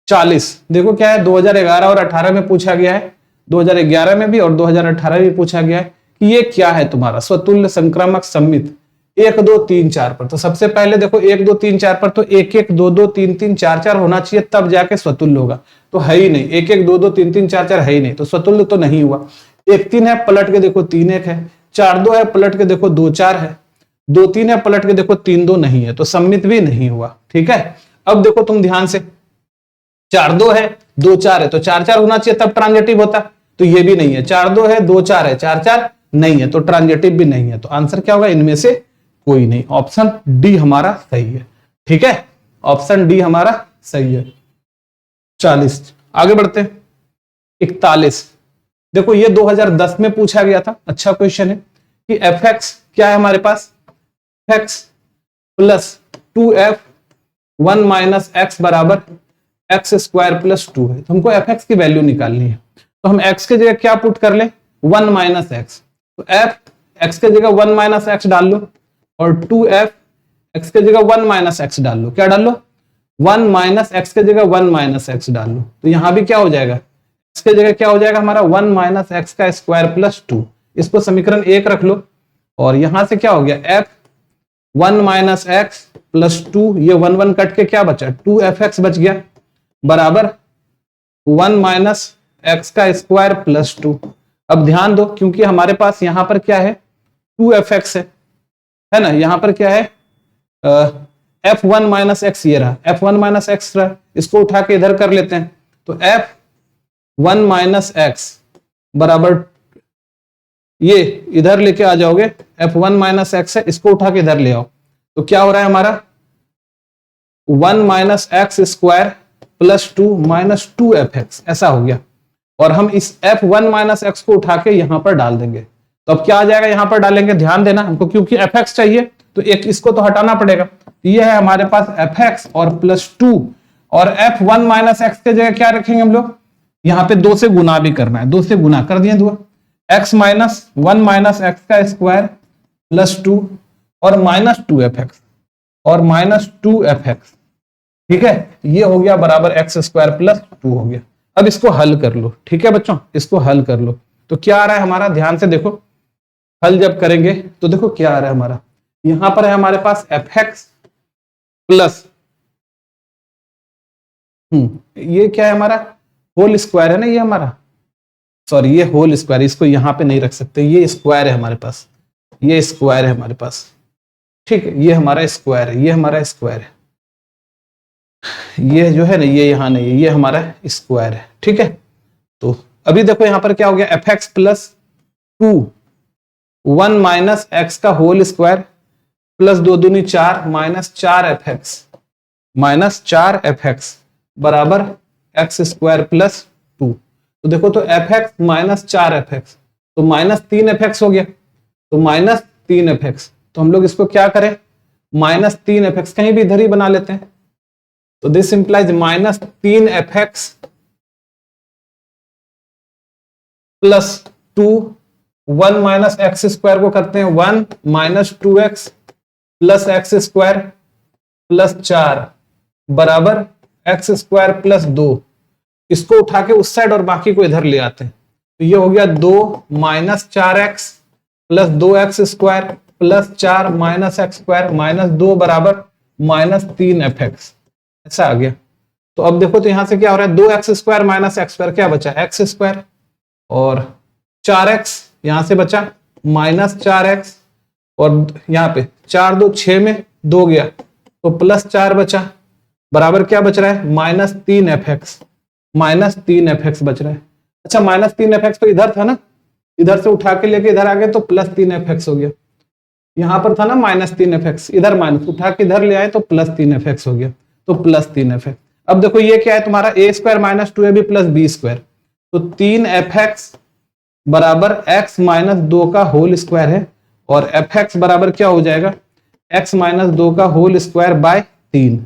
40 देखो क्या है 2011 और 18 में पूछा गया है, 2011 में भी और 2018 में भी पूछा गया है कि ये क्या है तुम्हारा स्वतुल्य संक्रामक सममित, 1 2 3 4 पर। तो सबसे पहले देखो 1 2 3 4 पर तो 1 1 2 2 3 3 4 4 होना चाहिए, तब जाके स्वतुल्य होगा। तो है ही नहीं, 1 1 2 2 3 3 4 4 है ही नहीं, तो स्वतुल्य तो नहीं हुआ। 1 3 है पलट के देखो 3 1 है, 4 2 है पलट के देखो 2 4 है, 2 3 है पलट के देखो 3 2 नहीं है, तो सम्मित भी नहीं हुआ। ठीक है, अब देखो तुम ध्यान से, 4 2 है 2 4 है, तो 4 4 होना चाहिए तब ट्रांजिटिव होता, तो ये भी नहीं है। 4 2 है 2 4 है, 4 4 नहीं है, तो ट्रांजिटिव भी नहीं है। तो आंसर क्या होगा, इनमें से कोई नहीं, ऑप्शन डी हमारा सही है। ठीक है, ऑप्शन डी हमारा सही है। 40 आगे बढ़ते हैं। 41 देखो ये 2010 में पूछा गया था, अच्छा क्वेश्चन है कि एफ एक्स क्या है हमारे पास, X plus 2f 1 minus X बराबर एक्स स्क्वायर प्लस 2 है। तो हमको एफ एक्स की वैल्यू निकालनी है, तो हम एक्स के जगह क्या पुट कर ले, 1 माइनस एक्स, तो एफ एक्स के जगह 1 माइनस एक्स डाल लो, और 2f एक्स के जगह 1 माइनस एक्स डाल लो। क्या डाल लो, 1 माइनस एक्स के जगह 1 माइनस एक्स डाल लो। तो यहां भी क्या हो जाएगा, एक्स के जगह क्या हो जाएगा हमारा 1 माइनस एक्स का स्क्वायर प्लस 2, इसको समीकरण 1 रख लो, और यहां से क्या हो गया, एफ 1 माइनस एक्स प्लस 2, ये 1 1 कट के क्या बचा, 2f(x) बच गया, बराबर 1 माइनस एक्स का स्क्वायर प्लस 2। अब ध्यान दो, क्योंकि हमारे पास यहां पर क्या है, 2f(x) है ना, यहां पर क्या है, f1 माइनस एक्स, ये रहा f1 माइनस एक्स रहा, इसको उठा के इधर कर लेते हैं, तो f1 माइनस एक्स बराबर, ये इधर लेके आ जाओगे, f1 माइनस एक्स है, इसको उठा के इधर ले आओ, तो क्या हो रहा है हमारा 1 minus x square plus 2 minus 2f(x), ऐसा हो गया। और हम इस f1 माइनस एक्स को उठा के यहां पर डाल देंगे, तो अब क्या आ जाएगा, यहां पर डालेंगे, ध्यान देना हमको, क्योंकि f(x) चाहिए तो एक इसको तो हटाना पड़ेगा। ये है हमारे पास f(x) और प्लस 2, और f1 माइनस एक्स के जगह क्या रखेंगे हम लोग, यहां पे 2 से गुना भी करना है, 2 से गुना कर दिए, 2 x माइनस 1 माइनस एक्स का स्क्वायर प्लस 2 और माइनस 2f(x) और माइनस 2f(x), ठीक है, ये हो गया बराबर एक्स स्क्वायर प्लस 2 हो गया। अब इसको हल कर लो, ठीक है बच्चों, इसको हल कर लो, तो क्या आ रहा है हमारा, ध्यान से देखो, हल जब करेंगे तो देखो क्या आ रहा है हमारा, यहां पर है हमारे पास f(x) प्लस ये क्या है हमारा, होल स्क्वायर है ना, ये हमारा, सॉरी ये होल स्क्वायर, इसको यहां पे नहीं रख सकते, ये स्क्वायर है हमारे पास, ये स्क्वायर है हमारे पास, ठीक है, ये हमारा स्क्वायर है, ये हमारा स्क्वायर है, ये जो है ना, ये यहां नहीं है, ये हमारा स्क्वायर है, ठीक है। तो अभी देखो यहां पर क्या हो गया, f(x) प्लस 2 1 माइनस एक्स का होल स्क्वायर प्लस 2 दूनी 4 माइनस 4f(x) बराबर एक्स स्क्वायर प्लस 2। तो देखो, तो f(x) माइनस 4f(x), तो माइनस 3f(x) हो गया, तो माइनस 3f(x), तो हम लोग इसको क्या करें, माइनस 3f(x) कहीं भी इधर ही बना लेते हैं, तो this implies minus 3f(x) plus 2, 1 minus x square को करते हैं 1 minus 2x plus x square plus 4 बराबर एक्स स्क्वायर प्लस 2, इसको उठा के उस साइड और बाकी को इधर ले आते हैं, तो ये हो गया 2 minus 4x plus 2x square plus 4 minus x square minus 2 बराबर माइनस 3f(x), ऐसा आ गया। तो अब देखो, तो यहां से क्या हो रहा है, 2x square minus x square, क्या बचा, एक्स स्क्वायर, और 4x यहां से बचा माइनस 4x, और यहां पे 4 2 6 में 2 गया, तो प्लस 4 बचा, बराबर क्या बच रहा है, माइनस 3f(x), माइनस 3f(x) बच रहा है। अच्छा, माइनस 3f(x) तो इधर था ना, इधर से उठा के लेके इधर आ गए तो प्लस 3f(x) हो गया, यहां पर था ना माइनस 3f(x), इधर माइनस उठा के इधर ले आए तो प्लस 3f(x) हो गया, तो प्लस 3f(x). अब देखो ये क्या है तुम्हारा, a square minus 2ab plus b square, तो 3f(x) बराबर x माइनस 2 का होल स्क्वायर है, और f(x) बराबर क्या हो जाएगा, x माइनस 2 का होल स्क्वायर बाय 3,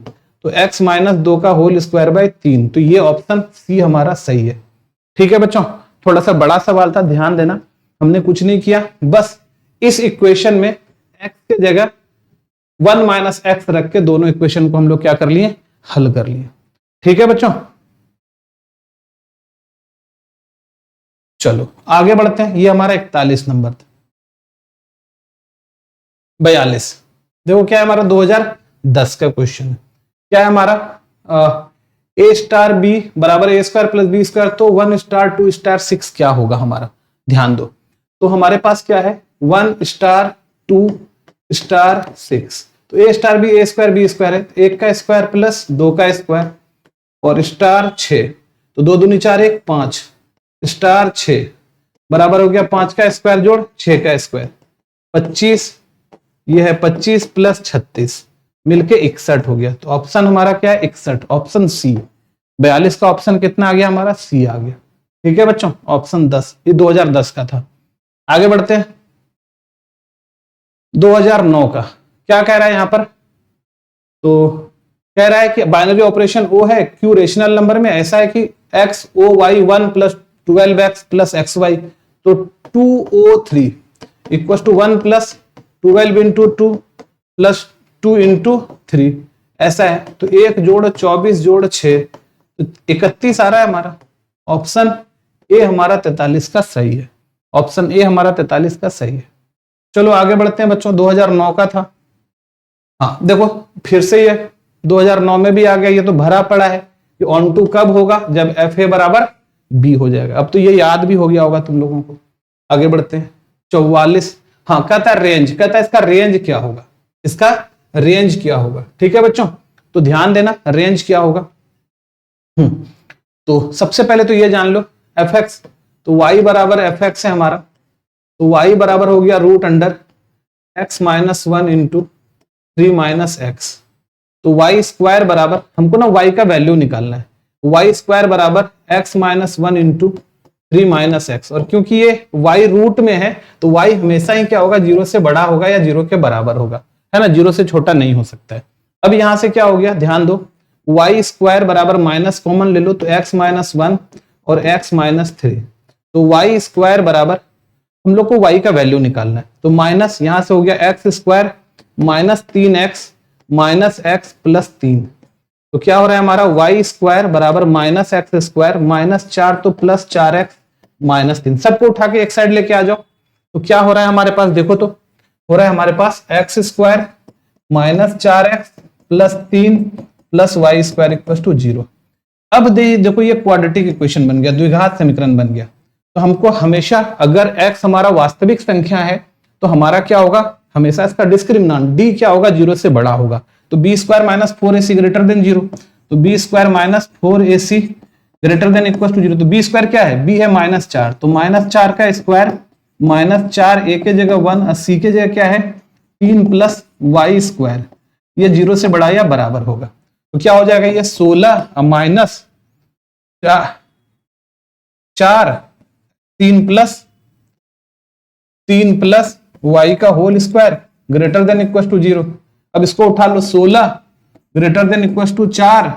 तो x माइनस 2 का होल स्क्वायर बाय 3, तो ये ऑप्शन सी हमारा सही है। ठीक है बच्चों, थोड़ा सा बड़ा सवाल था, ध्यान देना, हमने कुछ नहीं किया, बस इस इक्वेशन में x के जगह 1 माइनस एक्स रख के दोनों इक्वेशन को हम लोग क्या कर लिए, हल कर लिए। ठीक है बच्चों, चलो आगे बढ़ते हैं, ये हमारा 41 नंबर था। 42। देखो क्या है हमारा 2010 का क्वेश्चन, क्या है हमारा ए स्टार बी बराबर ए स्क्वायर प्लस बी स्क्वायर, तो 1 स्टार 2 स्टार 6 क्या होगा हमारा, ध्यान दो। तो हमारे पास क्या है 1 स्टार 2 स्टार 6, तो A star B A square B square है, 1 का स्क्वायर प्लस 2 का स्क्वायर और स्टार 6, तो 2 दूनी 4 1 5 स्टार 6 बराबर हो गया 5 का स्क्वायर जोड़ 6 का स्क्वायर 25, ये है 25 प्लस 36 मिलके 61 हो गया। तो ऑप्शन हमारा क्या है 61, ऑप्शन सी। 42 का ऑप्शन कितना आ गया हमारा, सी आ गया। ठीक है बच्चों, ऑप्शन 10, ये 2010 का था। आगे बढ़ते हैं 2009 का, क्या कह रहा है यहां पर, तो कह रहा है कि बाइनरी ऑपरेशन ओ है, क्यू रेशनल नंबर में ऐसा है कि x o y 1 plus 12x plus x y, तो 2o3 equal to 1 plus 12 into 2 plus 2 into 3 ऐसा है। तो 1 जोड़ 24 जोड़ 6 तो 31 आ रहा है हमारा। ऑप्शन ए हमारा 43 का सही है, ऑप्शन ए हमारा 43 का सही है। चलो आगे बढ़ते हैं बच्चों, 2009 का था। हाँ देखो फिर से ये 2009 में भी आ गया, ये तो भरा पड़ा है कि ऑन टू कब होगा, जब एफ ए बराबर बी हो जाएगा। अब तो ये याद भी हो गया होगा तुम लोगों को। आगे बढ़ते हैं 44। हाँ कहता है रेंज, कहता है इसका रेंज क्या होगा, इसका रेंज क्या होगा। ठीक है बच्चों, तो ध्यान देना रेंज क्या होगा। तो सबसे पहले तो ये जान लो एफ एक्स, तो y बराबर एफ एक्स है हमारा, तो y बराबर हो गया root under x minus 1 into 3 minus x, तो y स्क्वायर बराबर, हमको ना y का वैल्यू निकालना है, y स्क्वायर बराबर x minus 1 into 3 minus x, और क्योंकि ये y रूट में है तो y हमेशा ही क्या होगा, 0 से बड़ा होगा या 0 के बराबर होगा, है ना, 0 से छोटा नहीं हो सकता है। अब यहां से क्या हो गया, ध्यान दो, y स्क्वायर बराबर माइनस कॉमन ले लो तो x माइनस 1 और x माइनस 3, तो y स्क्वायर बराबर, हम लोग को y का वैल्यू निकालना है, तो माइनस यहां से हो गया x square minus 3x minus x plus 3, तो क्या हो रहा है हमारा y स्क्वायर बराबर माइनस एक्स स्क्वायर माइनस 4 तो प्लस 4x माइनस 3, सबको उठा के एक साइड लेके आ जाओ। तो क्या हो रहा है हमारे पास, देखो तो हो रहा है हमारे पास X square minus 4x plus 3 plus Y square equal to 0। अब देखो ये क्वाड्रेटिक इक्वेशन बन गया, द्विघात समीकरण बन गया। तो हमको हमेशा अगर x हमारा वास्तविक संख्या है तो हमारा क्या होगा, हमेशा इसका डिस्क्रिमिनेंट d क्या होगा, 0 से बड़ा होगा। तो b square minus 4ac greater than 0, तो b square minus 4ac greater than equal to 0, तो बी स्क्वायर क्या है, बी है माइनस 4, तो माइनस 4 का स्क्वायर माइनस 4 a के जगह 1 और c के जगह क्या है 3 प्लस वाई स्क्वायर, ये 0 से बड़ा या बराबर होगा। तो क्या हो जाएगा, ये 16 माइनस 4 3 प्लस वाई का whole square greater than equal to 0। अब इसको उठा लो, 16 greater than equal to 4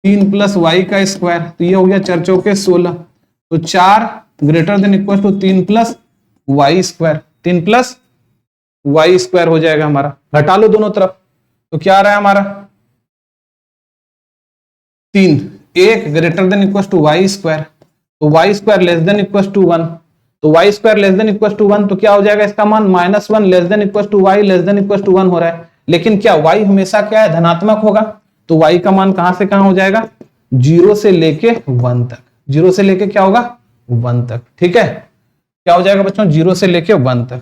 3 plus y का स्क्वायर, तो ये हो गया 4 चौके 16, तो 4 greater than equal to 3 plus Y square, 3 plus Y square हो जाएगा हमारा। घटा लो दोनों तरफ, तो क्या आ रहा है हमारा 3, 1 greater than equal to Y square, तो Y square less than equal to 1, तो Y square less than equal to 1, तो क्या हो जाएगा इसका मान minus 1 less than equal to Y less than equal to 1 हो रहा है। लेकिन क्या y हमेशा क्या है, धनात्मक होगा, तो y का मान कहां से कहां हो जाएगा, 0 से लेके 1 तक, 0 से लेके क्या होगा 1 तक। ठीक है, क्या हो जाएगा बच्चों, 0 से लेके 1 तक।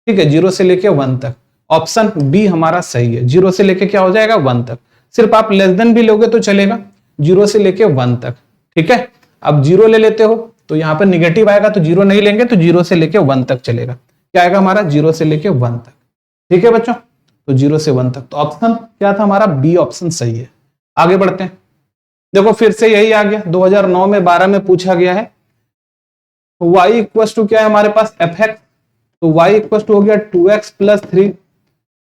ठीक है, 0 से लेके 1 तक, ऑप्शन बी हमारा सही है, 0 से लेके क्या हो जाएगा 1 तक। सिर्फ आप लेस देन भी लोगे तो चलेगा, 0 से लेके 1 तक। ठीक है, अब 0 ले लेते हो तो यहाँ पर निगेटिव आएगा, तो 0 नहीं लेंगे तो 0 से लेके 1 तक चलेगा। क्या आएगा हमारा 0 से लेके 1 तक। ठीक है बच्चों, तो 0 से 1 तक, तो ऑप्शन क्या था हमारा, बी ऑप्शन सही है। आगे बढ़ते हैं, देखो फिर से यही आ गया, 2009 में 12 में पूछा गया है, y इक्वल टू क्या है हमारे पास एफ एक्स, तो y इक्वल टू हो गया 2x प्लस 3,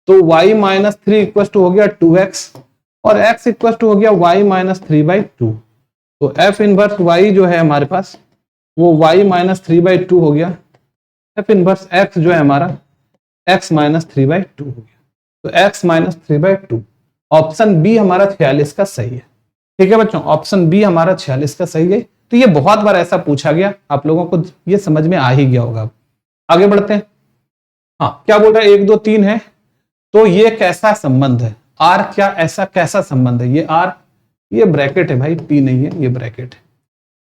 तो y माइनस 3 इक्वल टू हो गया 2x, और x इक्वल टू हो गया y माइनस 3/2। तो f इनवर्स y जो है हमारे पास वो y माइनस 3/2 हो गया, f इनवर्स x जो है हमारा x माइनस 3/2 हो गया, तो x माइनस 3/2, ऑप्शन बी हमारा 46 का सही है। ठीक है बच्चों, ऑप्शन बी हमारा 46 का सही है। तो ये बहुत बार ऐसा पूछा गया, आप लोगों को ये समझ में आ ही गया होगा। आगे बढ़ते हैं, हाँ, क्या बोल रहा है, 1 2 3 है, तो ये कैसा संबंध है, आर क्या ऐसा कैसा संबंध है, ये आर, ये ब्रैकेट है भाई, पी नहीं है, ये ब्रैकेट है।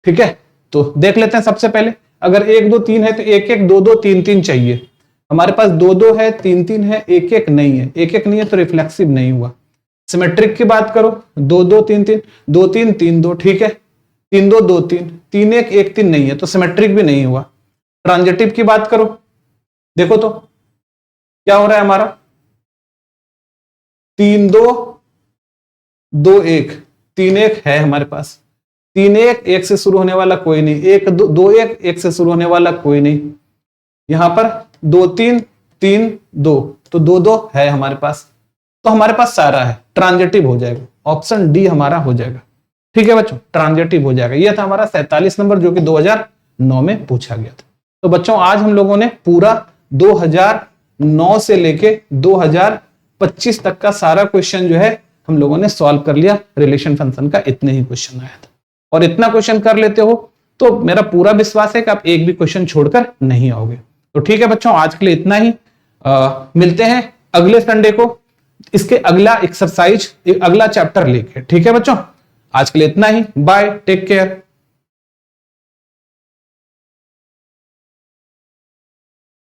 ठीक है, तो देख लेते हैं सबसे पहले, अगर 1 2 3 है तो 1 1 2 2 3 3 चाहिए, हमारे पास 2 2 है, 3 3 है, 1 1 नहीं है, 1 1 नहीं है तो रिफ्लेक्सिव नहीं हुआ। सिमेट्रिक की बात करो, 2 2 3 3 2 3 3 2, ठीक है, 3 2 2 3 3 1 1 3 नहीं है तो सिमेट्रिक भी नहीं हुआ। ट्रांजिटिव की बात करो, देखो तो क्या हो रहा है हमारा, 3 2 2 1, 3 1 है हमारे पास, 3 1 1 से शुरू होने वाला कोई नहीं, 1 2 2 1 1 से शुरू होने वाला कोई नहीं, यहां पर 2 3 3 2, तो 2 2 है हमारे पास, तो हमारे पास सारा है, ट्रांजिटिव हो जाएगा, ऑप्शन डी हमारा हो जाएगा। ठीक है बच्चों, ट्रांजिटिव हो जाएगा। यह था हमारा 47 नंबर जो कि 2009 में पूछा गया था। तो बच्चों आज हम लोगों ने पूरा 2009 से लेके 2025 तक का सारा क्वेश्चन जो है हम लोगों ने सॉल्व कर लिया। रिलेशन फंक्शन का इतने ही क्वेश्चन आया था, और इतना क्वेश्चन कर लेते हो तो मेरा पूरा विश्वास है कि आप एक भी क्वेश्चन छोड़कर नहीं आओगे। तो ठीक है बच्चों, आज के लिए इतना ही। मिलते हैं अगले संडे को इसके अगला एक्सरसाइज, अगला चैप्टर लेके। ठीक है बच्चों, आज के लिए इतना ही। Bye, take care.